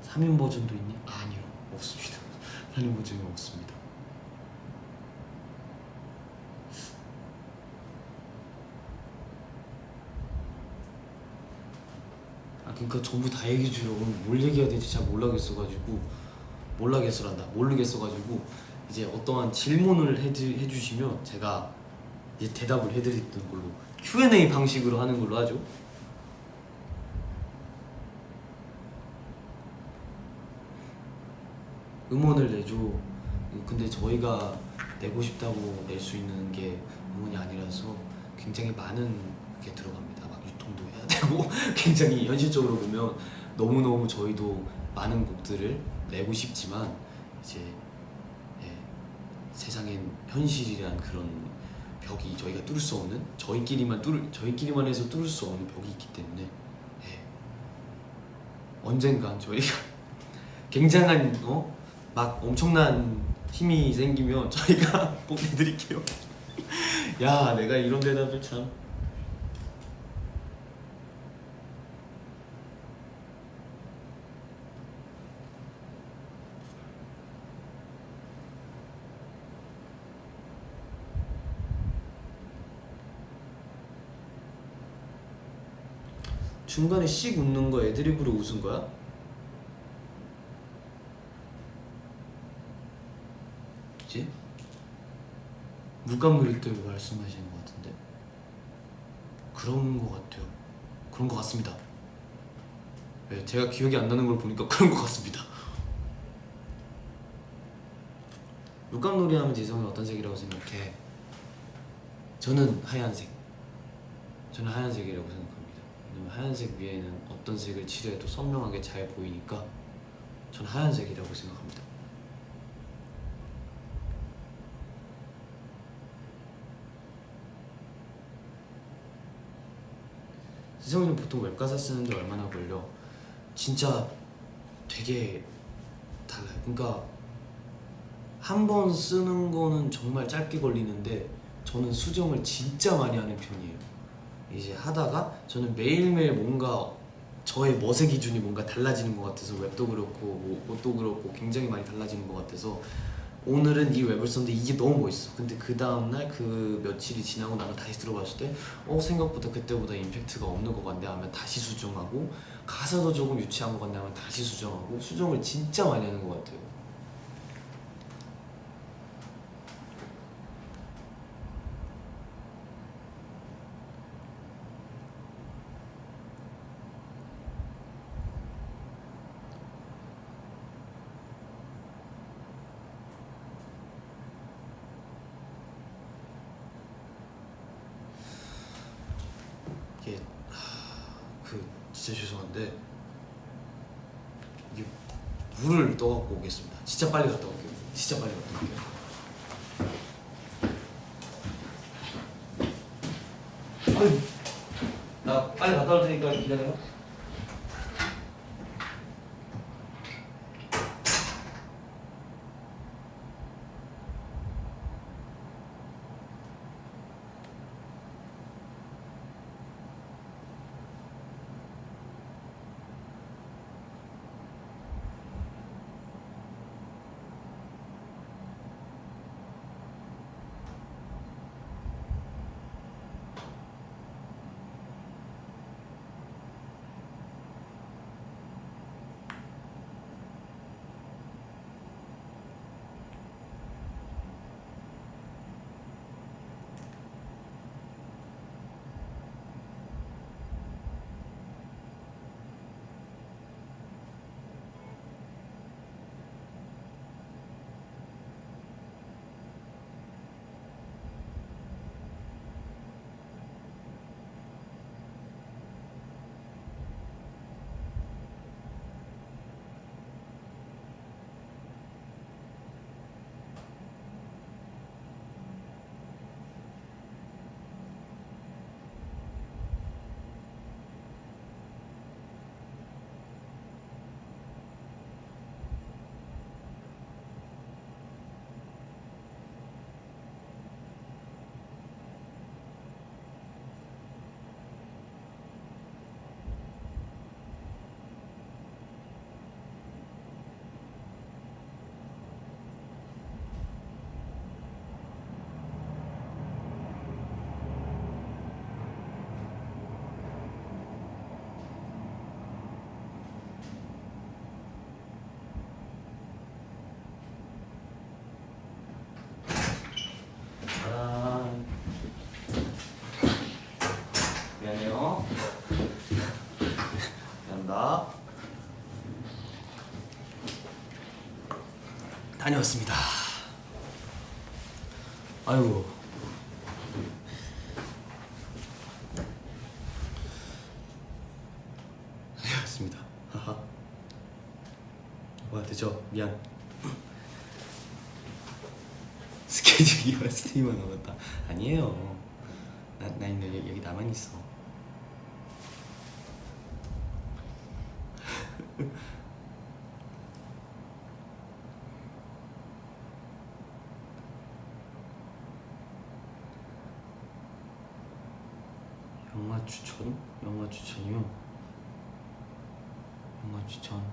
3인 버전도 있니? 아니요, 없습니다. 3인 버전이 없습니다. 그러니까 전부 다 얘기해 주려고 뭘 얘기해야 될지 잘 모르겠어가지고 이제 어떠한 질문을 해주시면 제가 이제 대답을 해드리는 걸로, Q&A 방식으로 하는 걸로 하죠. 음원을 내줘. 근데 저희가 내고 싶다고 낼 수 있는 게 음원이 아니라서 굉장히 많은 게 들어갑니다. 막 유통도 해야 되고 굉장히 현실적으로 보면 너무너무 저희도 많은 곡들을 내고 싶지만 이제 세상엔 현실이란 그런 벽이 저희가 뚫을 수 없는, 저희끼리만 해서 뚫을 수 없는 벽이 있기 때문에 언젠간 저희가 굉장한 막 엄청난 힘이 생기면 저희가 꼭 내드릴게요. 야, 내가 이런 대답을 참. 중간에 씩 웃는 거 애드립으로 웃은 거야? 뭐지? 물감 그릴 때 말씀하시는 것 같은데 그런 것 같아요. 그런 것 같습니다. 네, 제가 기억이 안 나는 걸 보니까 그런 것 같습니다. 물감놀이 하면 지성이 어떤 색이라고 생각해? 저는 하얀색. 저는 하얀색이라고 생각합니다. 왜냐면 하얀색 위에는 어떤 색을 칠해도 선명하게 잘 보이니까 저는 하얀색이라고 생각합니다. 지성이는 보통 웹가사 쓰는데 얼마나 걸려? 진짜 되게 달라요. 그러니까 한 번 쓰는 거는 정말 짧게 걸리는데 저는 수정을 진짜 많이 하는 편이에요. 이제 하다가 저는 매일매일 뭔가 저의 멋의 기준이 뭔가 달라지는 것 같아서 웹도 그렇고 뭐 옷도 그렇고 굉장히 많이 달라지는 것 같아서 오늘은 이 웹을 썼는데 이게 너무 멋있어. 근데 그 다음날 그 며칠이 지나고 나서 다시 들어봤을 때 생각보다 그때보다 임팩트가 없는 것 같네 하면 다시 수정하고 가사도 조금 유치한 것 같네 하면 다시 수정하고 수정을 진짜 많이 하는 것 같아요. 이게 진짜 죄송한데 이게 물을 떠갖고 오겠습니다. 진짜 빨리 갔다 올게요. 진짜 빨리 갔다 올게요. 아유, 나 빨리 갔다 올 테니까 기다려. 미안해요. 미안합니다. 다녀왔습니다. 아이고. 다녀왔습니다. 하하. 와, 되죠? 미안. 스케줄이 스테이만 남았다. 아니에요. 나 있는 여기 나만 있어. 영화 추천? 영화 추천이요? 영화 추천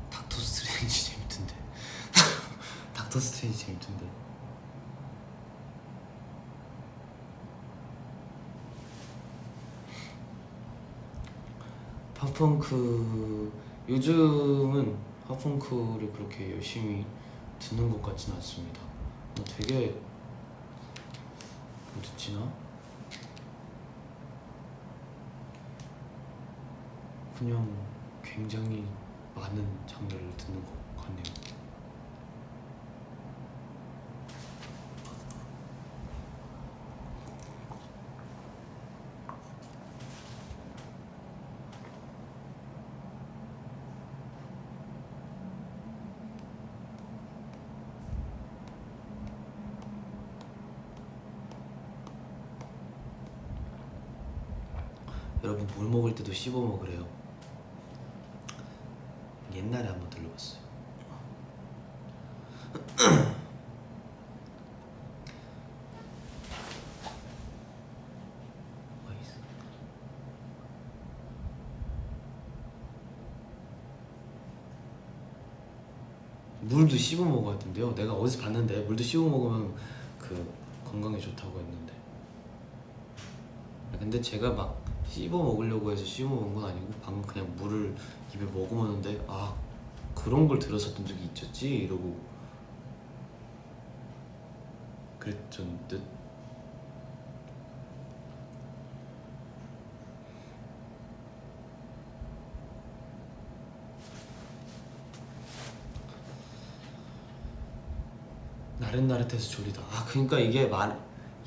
닥터 스트레인지 재밌던데. 닥터 스트레인지 재밌던데. 팝펑크 요즘은 팝펑크를 그렇게 열심히 듣는 것 같지는 않습니다. 되게 뭐 듣지나? 그냥 굉장히 많은 장르를 듣는 것 같네요. 여러분 물 먹을 때도 씹어 먹으래요. 옛날에 한번 들어봤어요. 물도 씹어 먹어야 된대요. 내가 어디서 봤는데 물도 씹어 먹으면 그 건강에 좋다고 했는데. 근데 제가 막 씹어 먹으려고 해서 씹어 먹은 건 아니고 방금 그냥 물을 입에 머금었는데 아 그런 걸 들었었던 적이 있었지 이러고 그랬던 듯. 나릇나릇해서 졸리다. 아 그러니까 이게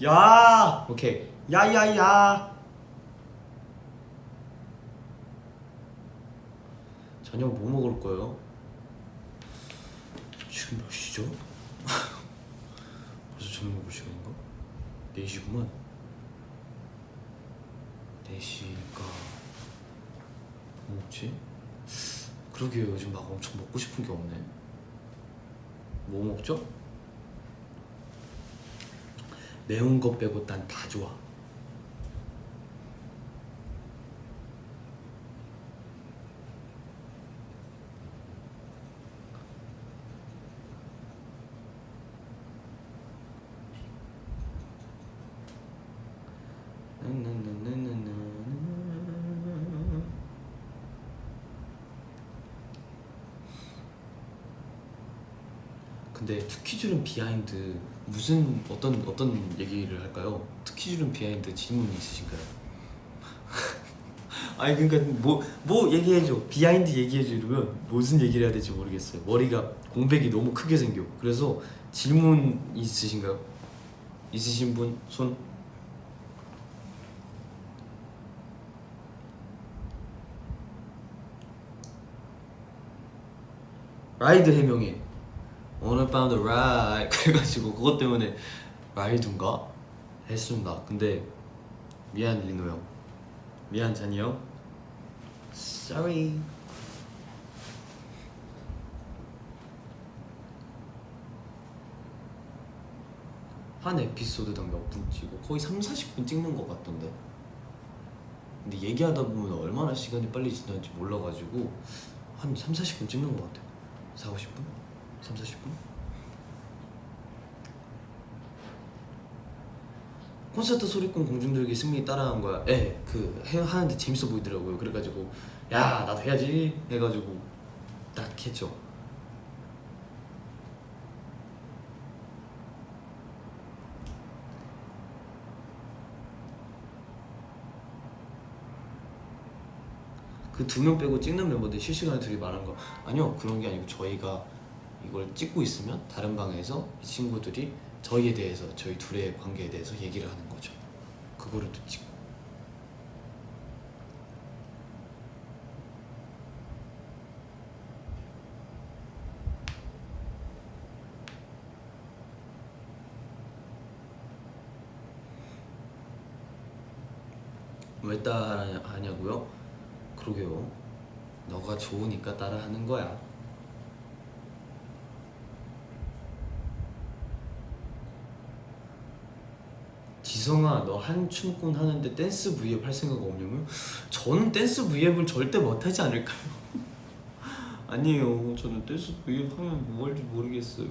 야 오케이 야야야 저녁 뭐 먹을 거예요? 지금 몇 시죠? 벌써 저녁 먹을 시간인가? 4시구만. 4시니까 뭐 먹지? 그러게요. 요즘 막 엄청 먹고 싶은 게 없네. 뭐 먹죠? 매운 거 빼고 난 다 좋아. 근데 투키줄은 비하인드 무슨 어떤 얘기를 할까요? 투키줄은 비하인드 질문 있으신가요? 아니 그러니까 뭐 얘기해줘. 비하인드 얘기해줘 이러면 무슨 얘기를 해야 될지 모르겠어요. 머리가 공백이 너무 크게 생겨. 그래서 질문 있으신가요? 있으신 분 손? 라이드 해명해. 오늘 밤도 라이드 그래가지고 그것 때문에 라이드인가? 했습니다. 근데 미안 리노 형. 미안 잔이 형. Sorry. 한 에피소드당 몇 분 찍고 거의 3-40분 찍는 것 같던데. 근데 얘기하다 보면 얼마나 시간이 빨리 지나는지 몰라가지고 한 3-40분 찍는 것 같아요. 4-50분? 3-40분? 콘서트 소리꾼 공중들기 승민이 따라한 거야. 예, 하는데 재밌어 보이더라고요. 그래가지고 야 나도 해야지 해가지고 딱 했죠. 그 2명 빼고 찍는 멤버들 실시간에 둘이 말한 거 아니요 그런 게 아니고 저희가 이걸 찍고 있으면 다른 방에서 이 친구들이 저희에 대해서 저희 둘의 관계에 대해서 얘기를 하는 거죠. 그거를 또 찍고. 왜 따라하냐고요? 그러게요. 너가 좋으니까 따라하는 거야. 지성아 너 한춤꾼 하는데 댄스 V앱 할 생각 없냐고요? 저는 댄스 V앱을 절대 못하지 않을까요? 아니에요. 저는 댄스 V앱 하면 뭐 할지 모르겠어요.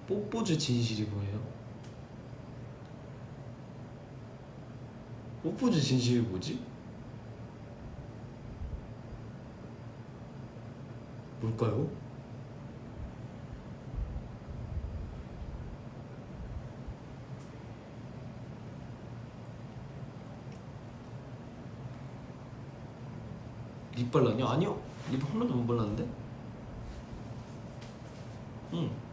뽀뽀즈 진실이 뭐예요? 뽀뽀즈 진실이 뭐지? 뭘까요? 립 발랐냐? 아니요, 립 한 번도 못 발랐는데? 응.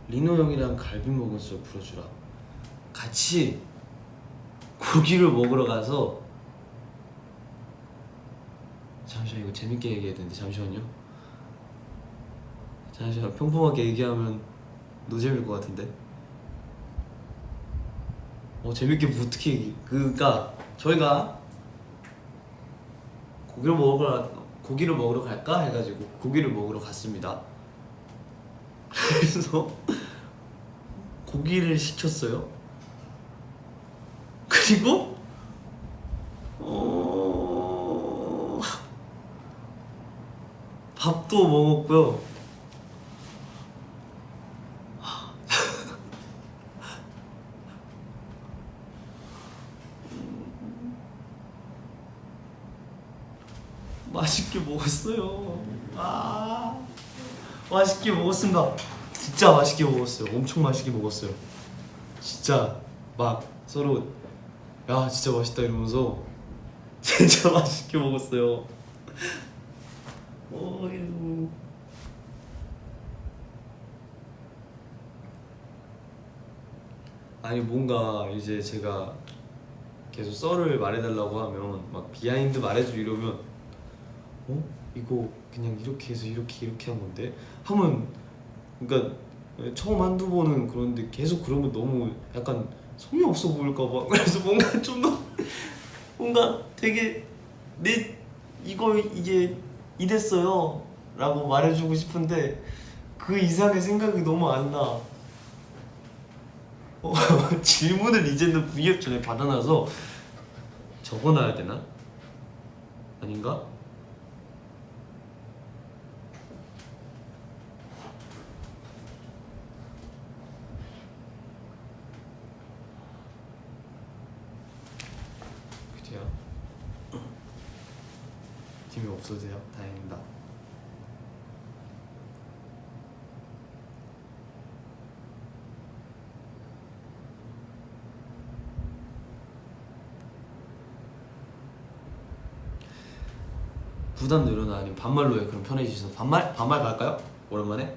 리노 형이랑 갈비 먹었어 불러주라. 같이 고기를 먹으러 가서, 잠시만 이거 재밌게 얘기해야 되는데 잠시만요. 잠시만, 평범하게 얘기하면 노잼일 것 같은데. 재밌게 뭐 어떻게 그니까 저희가 고기를 먹으러 갈까 해가지고 고기를 먹으러 갔습니다. 그래서 고기를 시켰어요. 그리고 밥도 먹었고요. 맛있게 먹었어요. 맛있게 먹었습니다. 진짜 맛있게 먹었어요. 엄청 맛있게 먹었어요. 진짜 막 서로 야 진짜 맛있다 이러면서 진짜 맛있게 먹었어요. 어이구. 아니 뭔가 이제 제가 계속 썰을 말해달라고 하면 막 비하인드 말해줘 이러면 이거 그냥 이렇게 해서 이렇게 한 건데 하면, 그러니까 처음 한두 번은 그런데 계속 그러면 너무 약간 성의 없어 보일까봐. 그래서 뭔가 좀 더 뭔가 되게 이거 이게 이랬어요 라고 말해주고 싶은데 그 이상의 생각이 너무 안 나. 질문을 이제는 V앱 전에 받아놔서 적어놔야 되나? 아닌가? 그래요? 팀이 없어세요? 다행입니다. 부담 늘어나 아니면 반말로 해? 그럼 편해지셔서 반말 갈까요? 오랜만에.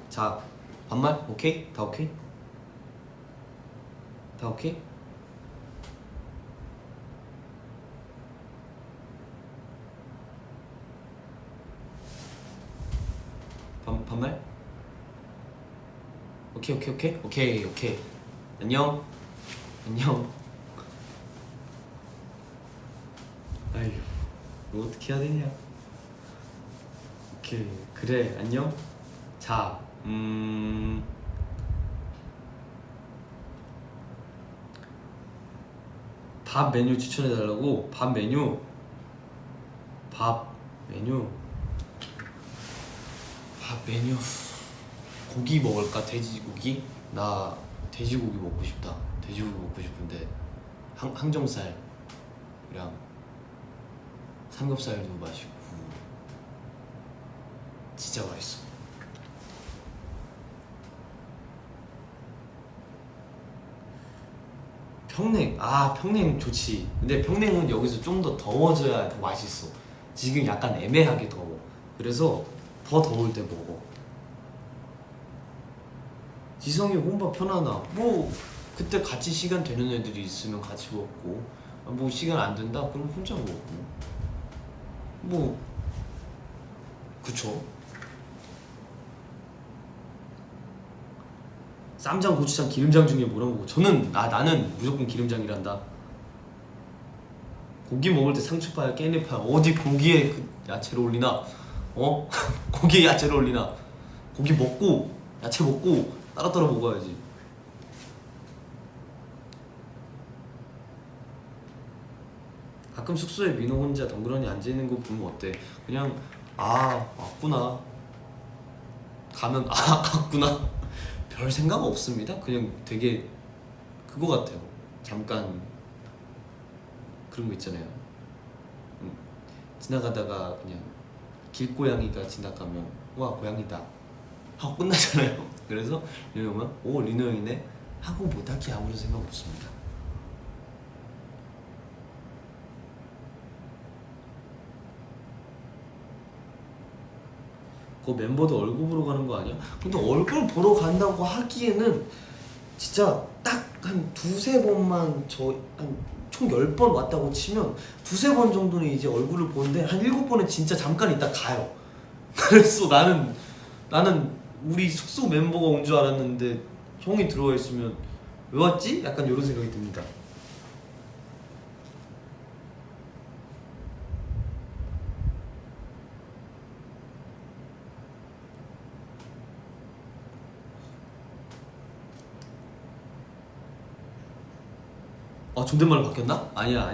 자, 반말 오케이? 다 오케이? 다 오케이? 반말? 오케이. 안녕. 아휴, 뭐 어떻게 해야 되냐. 오케이, 그래, 안녕. 자, 밥 메뉴 추천해달라고? 밥 메뉴 고기 먹을까? 돼지고기? 나 돼지고기 먹고 싶다. 돼지고기 먹고 싶은데 항정살이랑 삼겹살도 맛있고 진짜 맛있어. 평냉 좋지. 근데 평냉은 여기서 좀 더 더워져야 더 맛있어. 지금 약간 애매하게 더워. 그래서 더 더울 때 먹어. 지성이 혼밥 편하나? 뭐 그때 같이 시간 되는 애들이 있으면 같이 먹고, 뭐 시간 안 된다? 그럼 혼자 먹고. 뭐 그쵸. 쌈장, 고추장, 기름장 중에 뭐라고 먹어? 나는 무조건 기름장이란다. 고기 먹을 때 상추파야 깻잎파야 어디 고기에 그 야채를 올리나? 어? 고기에 야채를 올리나? 고기 먹고 야채 먹고 따로따로 먹어야지. 가끔 숙소에 민호 혼자 덩그러니 앉아있는 거 보면 어때? 그냥 아 왔구나 가면 아 갔구나 별 생각 없습니다. 그냥 되게 그거 같아요. 잠깐 그런 거 있잖아요. 지나가다가 그냥 길고양이가 지나가면 와 고양이다 하고 끝나잖아요. 그래서 리노 형은 오 리노 형이네 하고 뭐 딱히 아무런 생각 없습니다. 그 멤버들 얼굴 보러 가는 거 아니야? 근데 얼굴 보러 간다고 하기에는 진짜 딱 한 두세 번만 총 10번 왔다고 치면 두세 번 정도는 이제 얼굴을 보는데 한 7번은 진짜 잠깐 있다 가요. 그래서 나는 우리 숙소 멤버가 온 줄 알았는데 형이 들어와 있으면 왜 왔지? 약간 이런 생각이 듭니다. 아 존댓말로 바뀌었나? 아니야.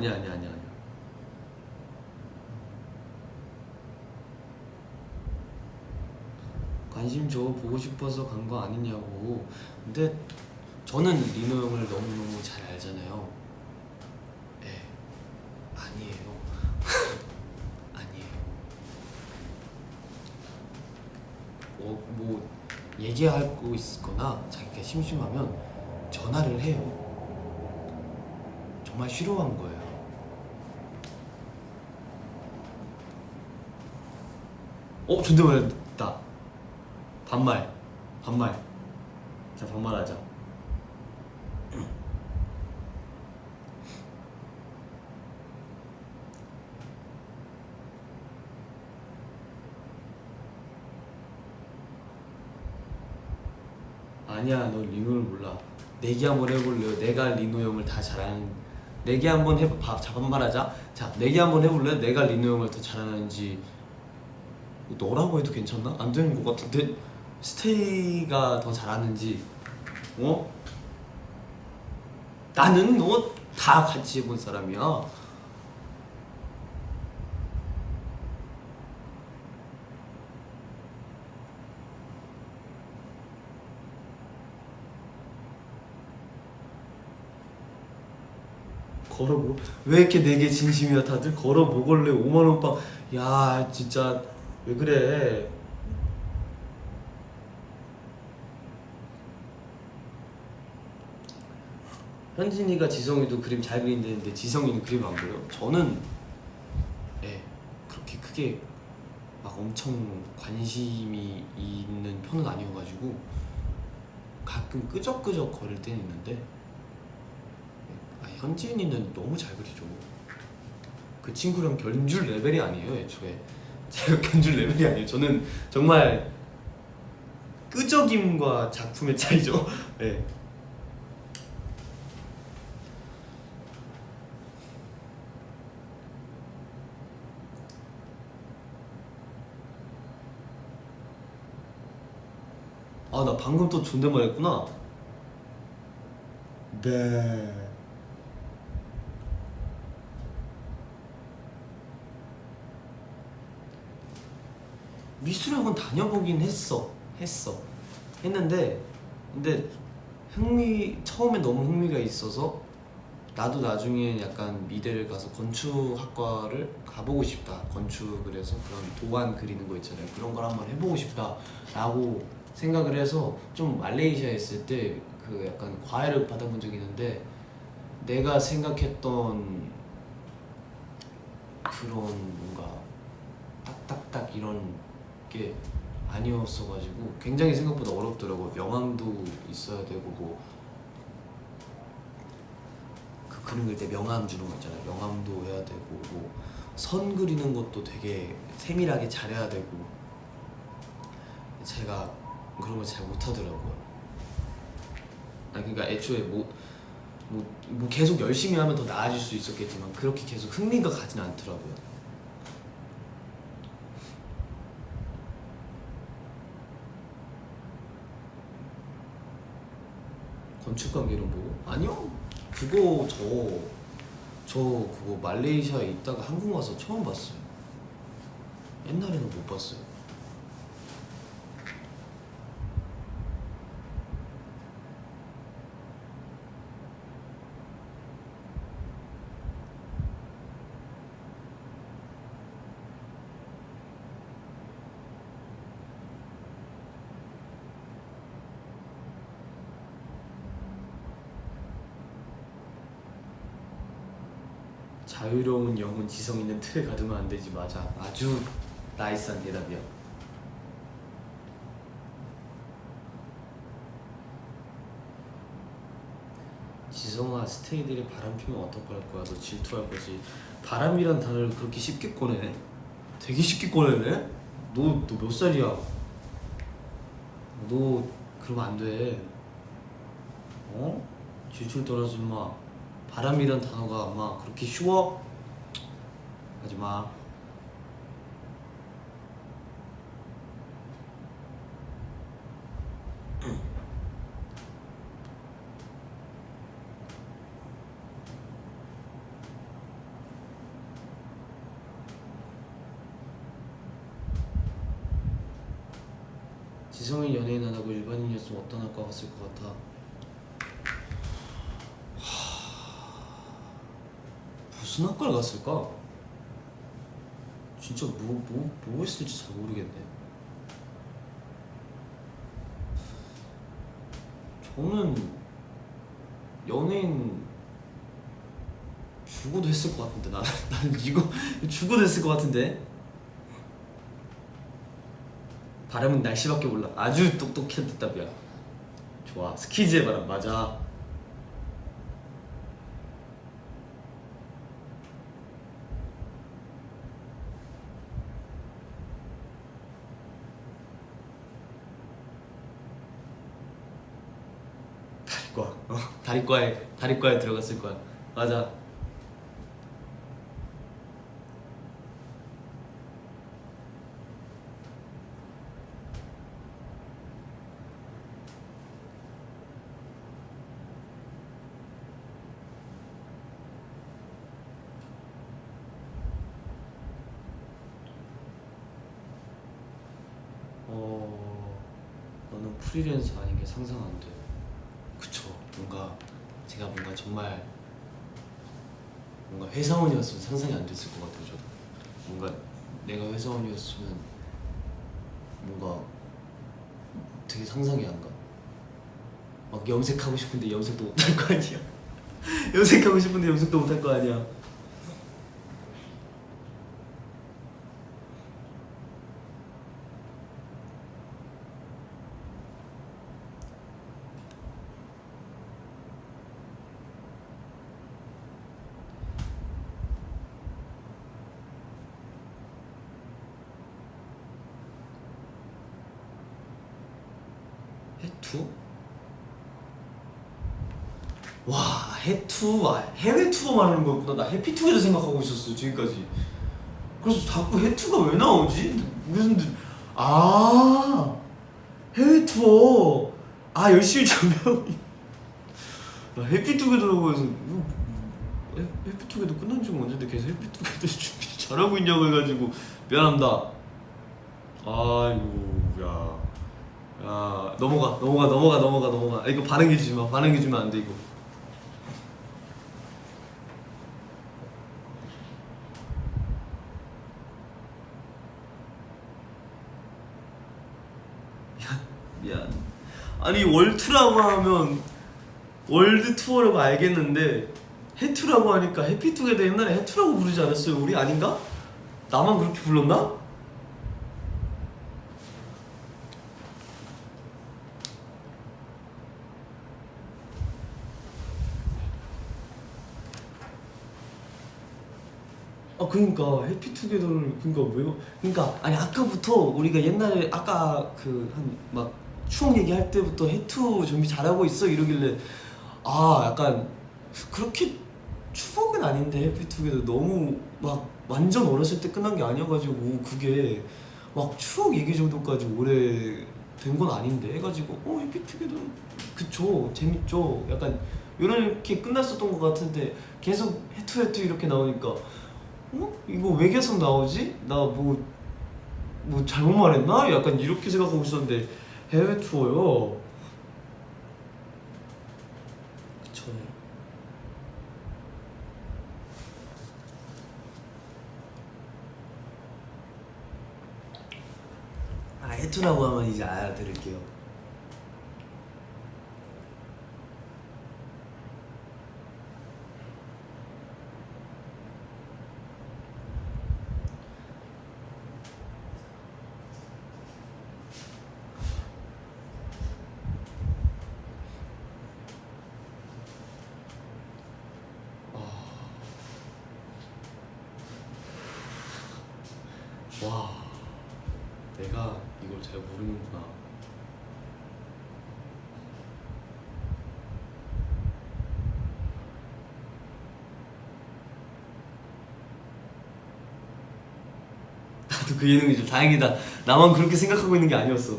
관심 줘 보고 싶어서 간 거 아니냐고. 근데 저는 리노 형을 너무너무 잘 알잖아요. 예, 아니에요. 아니에요. 뭐 얘기하고 있거나 자기가 심심하면 전화를 해요. 정말 싫어한 거예요. 존댓말했다. 반말. 자 반말하자. 아니야 너 리노를 몰라. 내기 한번 해볼래요? 내가 리노 형을 다 잘하는. 내기 한번 반말하자. 자 내기 한번 해볼래? 내가 리노 형을 더 잘하는지. 너라고 해도 괜찮나? 안 되는 것 같은데. 스테이가 더 잘하는지. 나는 너 다 같이 해본 사람이야. 걸어보 왜 이렇게 내게 진심이야 다들. 걸어 먹을래 5만원 빵. 야 진짜 왜 그래. 현진이가 지성이도 그림 잘 그린다는데 지성이는 그림 안 그려요? 저는 그렇게 크게 막 엄청 관심이 있는 편은 아니어가지고 가끔 끄적끄적 거릴 때는 있는데 현진이는 너무 잘 그리죠. 그 친구랑 견줄 레벨이 아니에요 애초에. 제가 견줄 레벨이 아니에요. 저는 정말 끄적임과 작품의 차이죠. 네. 아 나 방금 또 존댓말 했구나. 네. 미술학원 다녀보긴 했는데 근데 처음에 너무 흥미가 있어서 나도 나중에 약간 미대를 가서 건축학과를 가보고 싶다. 건축을 해서 그런 도안 그리는 거 있잖아요. 그런 걸 한번 해보고 싶다 라고 생각을 해서 좀 말레이시아에 있을 때 그 약간 과외를 받아본 적이 있는데 내가 생각했던 그런 뭔가 딱딱딱 이런 게 아니었어가지고 굉장히 생각보다 어렵더라고요. 명암도 있어야 되고 뭐 그 그림 그릴 때 명암 주는 거 있잖아요. 명암도 해야 되고 뭐 선 그리는 것도 되게 세밀하게 잘해야 되고 제가 그런 걸 잘 못하더라고요. 그러니까 애초에 뭐 뭐 계속 열심히 하면 더 나아질 수 있었겠지만 그렇게 계속 흥미가 가진 않더라고요. 건축가게로 보고? 아니요. 그거 저 그거 말레이시아에 있다가 한국 와서 처음 봤어요. 옛날에는 못 봤어요. 자유로운 영혼 지성 있는 틀에 가두면 안 되지. 맞아. 아주 나이스한 대답이야. 지성아, 스테이들이 바람 피면 어떡할 거야? 너 질투할 거지. 바람이란 단어를 그렇게 쉽게 꺼내네? 되게 쉽게 꺼내네? 너 몇 살이야? 너 그러면 안 돼. 어? 질투를 떨어지 마. 바람이란 단어가 아마 그렇게 쉬워? 하지 마. 지성이 연예인 안 하고 일반인이었으면 어떤 학과 갔을 것 같아? 무슨 학과를 갔을까? 진짜 뭐 했을지 잘 모르겠네. 저는 연예인 죽어도 했을 것 같은데. 나는 이거 죽어도 했을 것 같은데. 바람은 날씨밖에 몰라. 아주 똑똑한 대답이야. 좋아. 스키즈의 바람 맞아. 다리과에 들어갔을 거야. 맞아. 너는 프리랜서 아닌 게 상상 안 돼. 그쵸. 제가 정말 회사원이었으면 상상이 안 됐을 것 같아요. 저도 내가 회사원이었으면 되게 상상이 안 가. 막 염색하고 싶은데 염색도 못 할 거 아니야. 염색하고 싶은데 염색도 못 할 거 아니야. 해투? 와, 해외 투어 말하는 거였구나. 나 해피투게더 생각하고 있었어 지금까지. 그래서 자꾸 해투가 왜 나오지? 해외 투어. 열심히 준비하고. 나 해피투게더라고 해서 해피투게더 끝난 지가 언젠데 계속 해피투게더 준비 잘하고 있냐고 해가지고 미안합니다. 아이고 야 넘어가. 이거 반응해 주지 마. 안 돼 이거. 미안. 아니 월투라고 하면 월드 투어라고 알겠는데 해투라고 하니까 해피투게더 옛날에 해투라고 부르지 않았어요? 우리 아닌가? 나만 그렇게 불렀나? 그러니까 해피투게더를 아니 아까부터 우리가 옛날에 아까 한 막 추억 얘기할 때부터 해투 준비 잘하고 있어 이러길래 약간 그렇게 추억은 아닌데 해피투게더 너무 막 완전 어렸을 때 끝난 게 아니어가지고 그게 막 추억 얘기 정도까지 오래 된 건 아닌데 해가지고 해피투게더 그쵸 재밌죠 약간 이렇게 끝났었던 것 같은데 계속 해투해투 이렇게 나오니까 이거 왜 계속 나오지? 나 뭐 잘못 말했나? 약간 이렇게 생각하고 있었는데 해외 투어요. 그쵸. 해투라고 하면 이제 알아들을게요. 와, 내가 이걸 잘 모르는구나. 나도 그 예능이죠. 다행이다. 나만 그렇게 생각하고 있는 게 아니었어.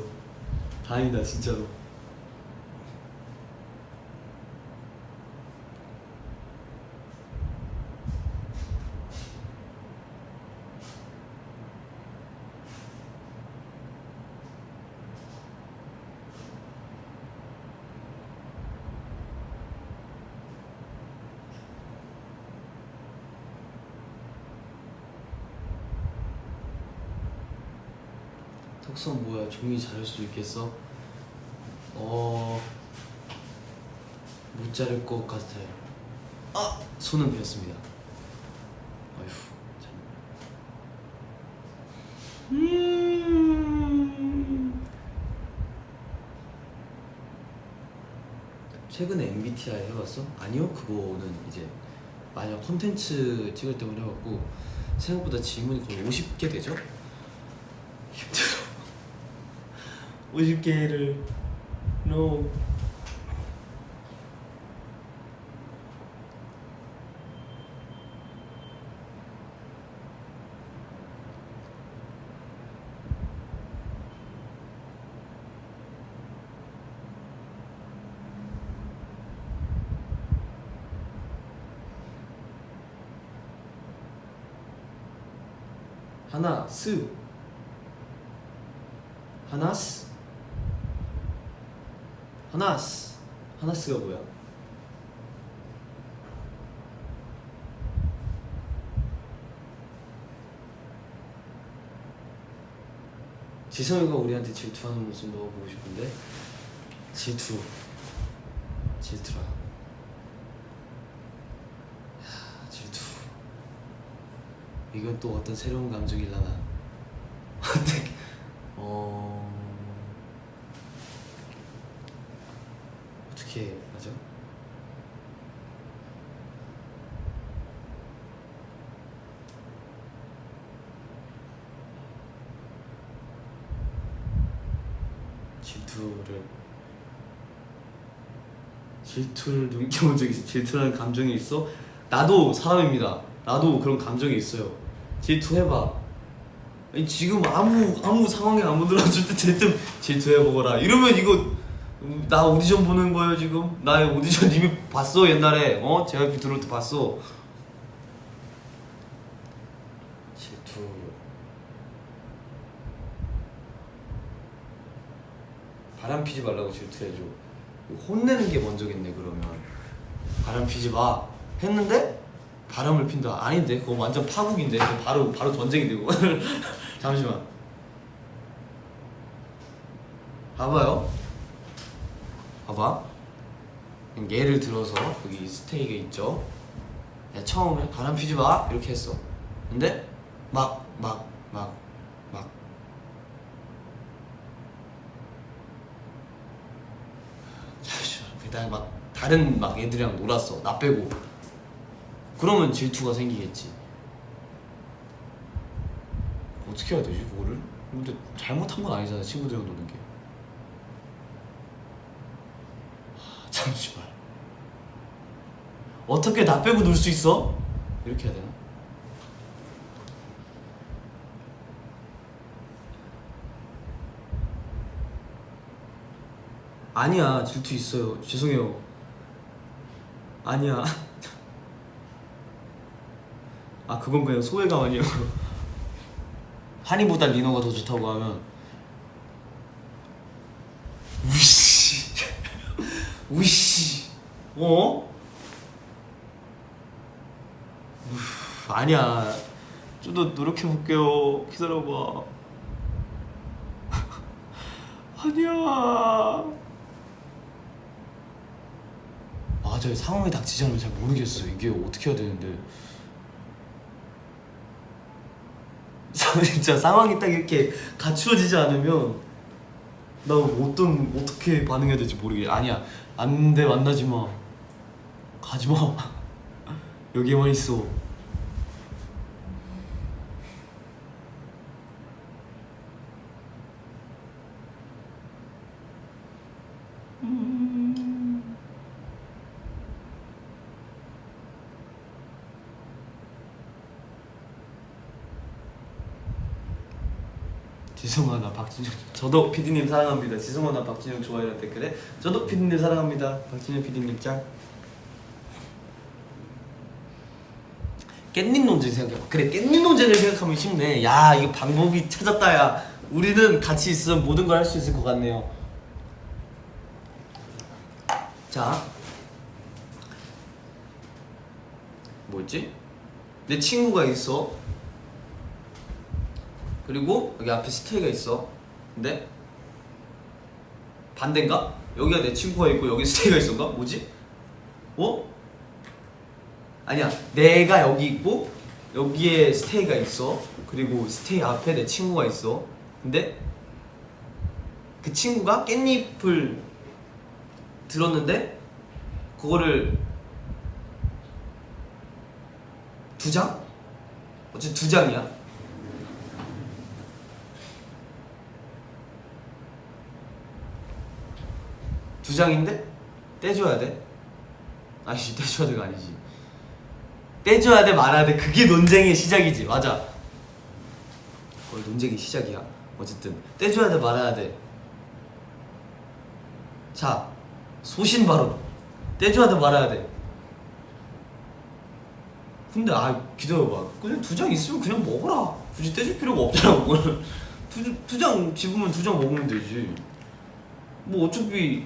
다행이다, 진짜로. 턱선 뭐야? 종이 자를 수 있겠어? 못 자를 것 같아요. 손은 베었습니다. 어휴, 참. 최근에 MBTI 해봤어? 아니요, 그거는 이제 만약 콘텐츠 찍을 때만 해봤고 생각보다 질문이 거의 50개 되죠? 힘들어. 50개를 no. 하나스 하나스 하나스 하나스가 뭐야? 지성이가 우리한테 질투하는 모습 넣어보고 싶은데 질투라. 질투. 이건 또 어떤 새로운 감정일라나. 어떻게 어떻게 하죠? 질투를 느껴본 적이 있어. 질투라는 감정이 있어? 나도 사람입니다. 나도 그런 감정이 있어요. 질투해봐. 아니, 지금 아무 상황에 안 들어줄 때 질투해보거라 이러면 이거 나 오디션 보는 거예요 지금? 나 오디션 이미 봤어 옛날에 JYP 들어올 때 봤어. 질투. 바람 피지 말라고 질투해줘. 혼내는 게 먼저겠네. 그러면 바람 피지 마 했는데 바람을 핀다. 아닌데 그거 완전 파국인데. 바로 전쟁인데 그거. 잠시만 봐봐요. 봐봐. 예를 들어서 여기 스테이가 있죠. 내가 처음에 바람 피지 마 이렇게 했어. 근데 막 그다음에 막 다른 막 애들이랑 놀았어. 나 빼고. 그러면 질투가 생기겠지. 어떻게 해야 되지 그거를? 근데 잘못한 건 아니잖아 친구들이랑 노는 게. 잠시만. 어떻게 나 빼고 놀 수 있어? 이렇게 해야 되나? 아니야, 질투 있어요. 죄송해요. 아니야. 아, 그건 그냥 소외감 아니에요. 한이보다 리노가 더 좋다고 하면 우씨 우씨 어? 아니야, 좀 더 노력해볼게요. 기다려봐. 아니야. 맞아요, 상황이 닥치지 않으면 잘 모르겠어요. 이게 어떻게 해야 되는데. 진짜 상황이 딱 이렇게 갖추어지지 않으면 나 어떻게 반응해야 될지 모르겠어. 아니야, 안돼, 만나지마, 가지마. 여기에만 있어. 지성아 나 박진영, 저도 피디님 사랑합니다. 지성아 나 박진영 좋아요라는 댓글에 저도 피디님 사랑합니다. 박진영 피디님 짱. 깻잎 논쟁 생각해봐. 그래, 깻잎 논쟁을 생각하면 쉽네. 야, 이거 방법이 찾았다. 야, 우리는 같이 있으면 모든 걸 할 수 있을 것 같네요. 자, 뭐였지? 내 친구가 있어. 그리고 여기 앞에 스테이가 있어. 근데 반대인가? 여기가 내 친구가 있고 여기 스테이가 있어인가? 뭐지? 어? 아니야, 내가 여기 있고 여기에 스테이가 있어. 그리고 스테이 앞에 내 친구가 있어. 근데 그 친구가 깻잎을 들었는데 그거를 두 장? 어쨌든 두 장이야. 두 장인데 떼줘야 돼? 아니지, 떼줘야 돼가 아니지. 떼줘야 돼, 말아야 돼. 그게 논쟁의 시작이지. 맞아, 거의 논쟁의 시작이야. 어쨌든 떼줘야 돼, 말아야 돼. 자, 소신발언. 떼줘야 돼, 말아야 돼. 근데 기다려봐. 그냥 두 장 있으면 그냥 먹어라. 굳이 떼줄 필요가 없잖아. 그거는 두 장 집으면 두 장 먹으면 되지. 뭐 어차피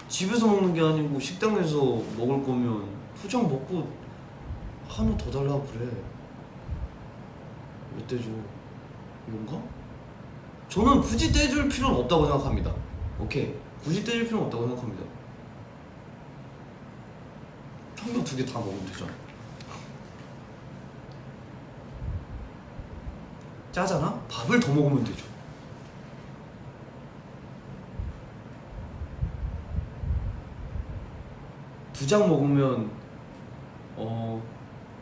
집에서 먹는 게 아니고 식당에서 먹을 거면 두 장 먹고 하나 더 달라고 그래. 왜 떼줘? 이건가? 저는 굳이 떼줄 필요는 없다고 생각합니다. 오케이, 굳이 떼줄 필요는 없다고 생각합니다. 청경 두 개 다 먹으면 되잖아. 짜잖아? 밥을 더 먹으면 되죠. 두 장 먹으면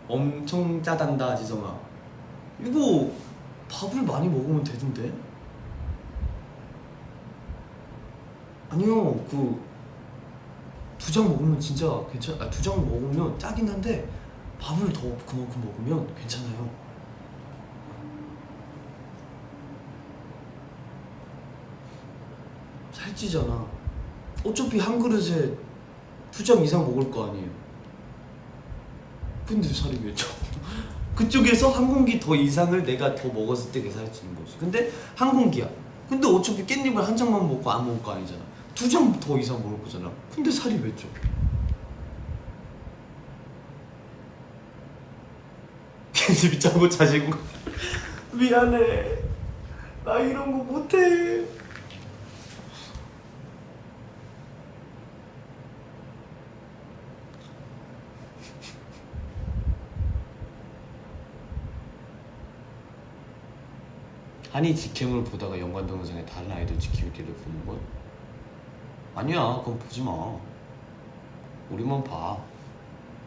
엄청 짜단다, 지성아. 이거 밥을 많이 먹으면 되던데? 아니요, 그 두 장 먹으면 진짜 두 장 먹으면 짜긴 한데 밥을 더 그만큼 먹으면 괜찮아요. 살찌잖아. 어차피 한 그릇에 두 장 이상 먹을 거 아니에요. 근데 살이 왜 쪄? 그쪽에서 한 공기 더 이상을 내가 더 먹었을 때 그게 살이 찌는 거지. 근데 한 공기야. 근데 어차피 깻잎을 한 장만 먹고 안 먹을 거 아니잖아. 두 장 더 이상 먹을 거잖아. 근데 살이 왜 쪄? 깻잎이 짜고 자시고. 미안해, 나 이런 거 못해. 한이 직캠을 보다가 연관 동영상에 다른 아이돌 직캠기를 보는 건? 아니야, 그건 보지 마. 우리만 봐.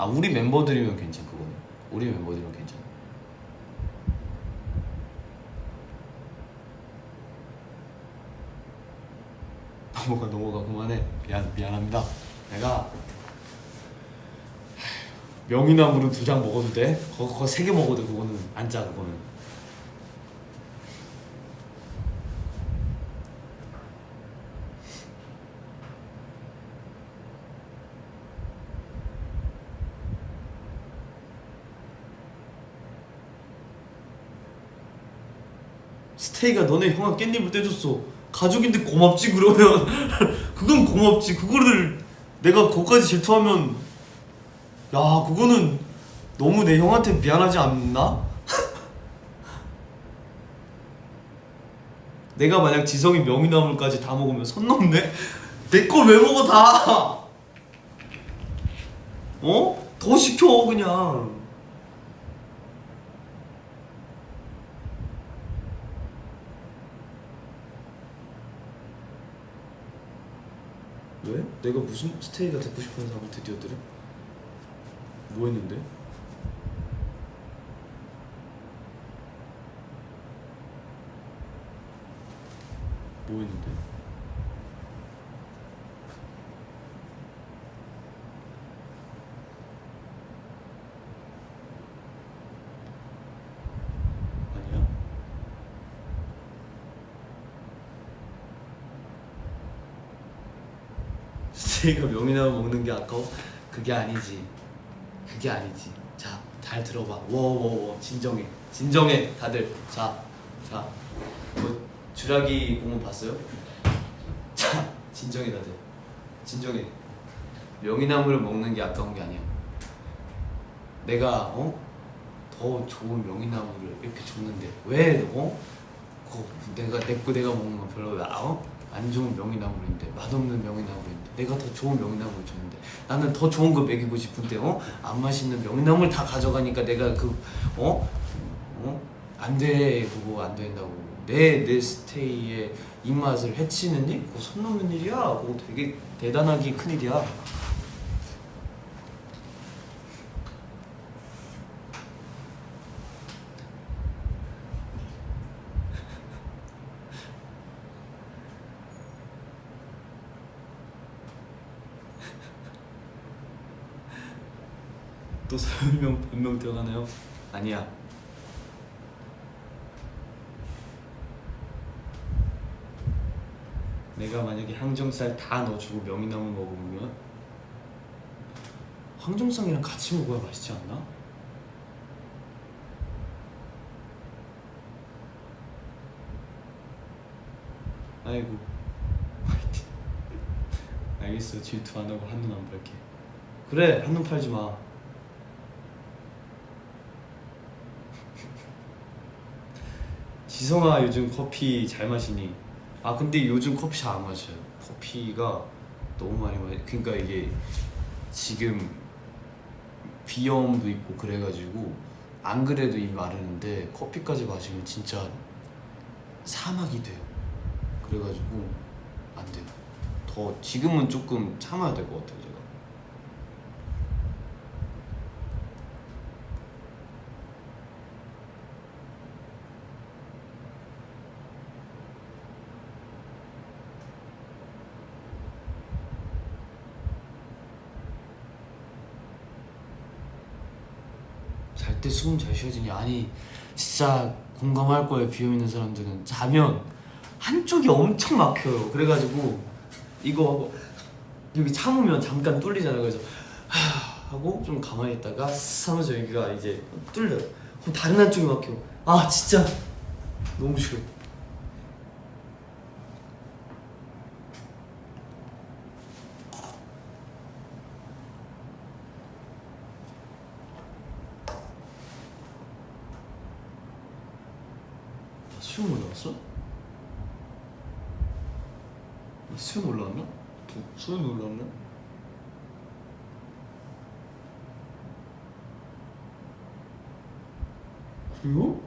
우리 멤버들이면 괜찮. 그거는 우리 멤버들이면 괜찮아. 넘어가 그만해. 미안합니다. 내가 명이나물은 2장 먹어도 돼? 그거 3개 먹어도 돼. 그거는 안 짜. 그거는 스테이가 너네 형아 깻잎을 떼줬어. 가족인데 고맙지 그러면. 그건 고맙지. 그거를 내가 그거까지 질투하면 야 그거는 너무 내 형한테 미안하지 않나? 내가 만약 지성이 명이나물까지 다 먹으면 선 넘네? 내 걸 왜 먹어 다? 어? 더 시켜 그냥. 왜? 내가 무슨 스테이가 듣고 싶은 사람을 드디어 들어? 뭐 했는데? 뭐 했는데? 아니야? 스테이가 명이나물 먹는 게 아까워? 그게 아니지. 그게 아니지. 자, 잘 들어봐. 워워워 진정해. 진정해 다들. 자, 뭐 주라기 공원 봤어요? 자, 진정해 다들. 진정해. 명이나물을 먹는 게 아까운 게 아니야. 내가 더 좋은 명이나물을 이렇게 줬는데 왜 내가 먹는 건 별로 안 좋은 명이나물인데 맛없는 명이나물인데 내가 더 좋은 명이나물을 줬는데 나는 더 좋은 거 먹이고 싶은데 안 맛있는 명이나물 다 가져가니까 내가 안돼 그거 안 된다고 내 스테이의 입맛을 해치는 일? 그거 선 넘는 일이야. 그거 되게 대단하게 큰 일이야. 또 설명 변명 들어가나요? 아니야. 내가 만약에 항정살 다 넣어주고 명이나물 먹으면 항정살이랑 같이 먹어야 맛있지 않나? 아이고 알겠어. 질투 안 하고 한눈 안 팔게. 그래 한눈 팔지 마. 지성아 요즘 커피 잘 마시니? 아 근데 요즘 커피 잘 안 마셔요. 커피가 너무 많이 그러니까 이게 지금 비염도 있고 그래가지고 안 그래도 입 마르는데 커피까지 마시면 진짜 사막이 돼요. 그래가지고 안 돼요. 더 지금은 조금 참아야 될 것 같아요 제가. 잘 때 숨 잘 쉬어지니? 아니 진짜 공감할 거예요. 비염 있는 사람들은 자면 한쪽이 엄청 막혀요. 그래가지고 이거 하고 여기 참으면 잠깐 뚫리잖아요. 그래서 하고 좀 가만히 있다가 스 하면서 여기가 이제 뚫려요. 그럼 다른 한쪽이 막혀. 아 진짜 너무 싫어. 수영 올라왔어? 수영 올라왔나? 수영 올라왔나? 그래요?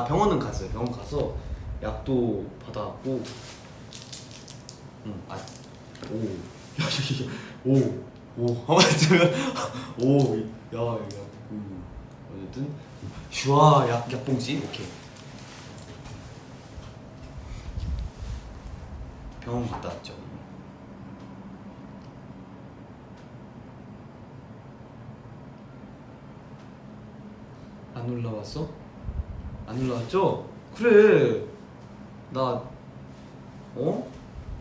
병원은 갔어요. 병원 가서 약도 받아왔고. 어쨌든 슈아 약봉지 오케이. 병원 갔다 왔죠. 안 올라왔어? 안 올라왔죠? 그래 나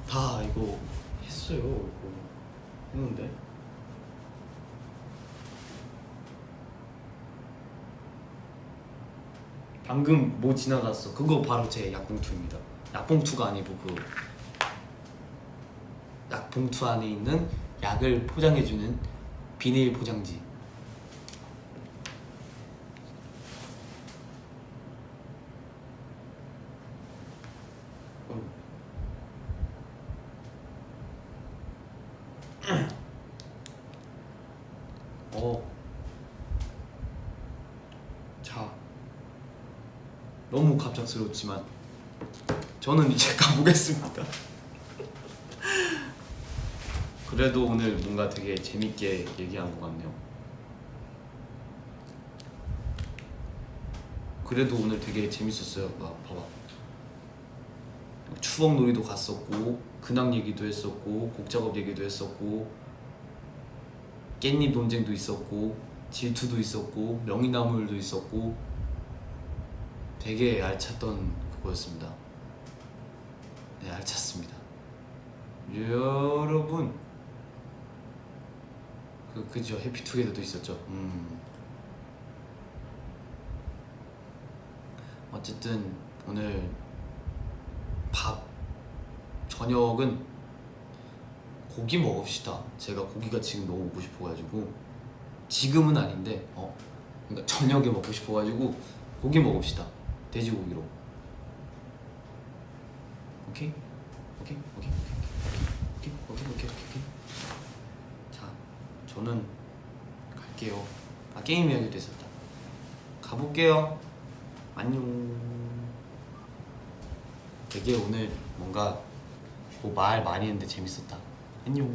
다 이거 했어요. 이거 했는데 방금 뭐 지나갔어. 그거 바로 제 약봉투입니다. 약봉투가 아니고 그 약봉투 안에 있는 약을 포장해주는 비닐 포장지. 자, 너무 갑작스럽지만 저는 이제 가보겠습니다. 그래도 오늘 뭔가 되게 재밌게 얘기한 것 같네요. 그래도 오늘 되게 재밌었어요. 봐봐. 추억놀이도 갔었고, 근황 얘기도 했었고, 곡작업 얘기도 했었고, 깻잎 논쟁도 있었고, 질투도 있었고, 명이나물도 있었고, 되게 알찼던 그거였습니다. 네, 알찼습니다. 여러분, 그죠? 해피투게더도 있었죠. 어쨌든 오늘 저녁은 고기 먹읍시다. 제가 고기가 지금 너무 먹고 싶어가지고, 지금은 아닌데 그러니까 저녁에 먹고 싶어가지고 고기 먹읍시다. 돼지고기로. 오케이. 자, 저는 갈게요. 게임 이야기도 했었다. 가볼게요. 안녕. 되게 오늘 뭔가 뭐 말 많이 했는데 재밌었다. 안녕.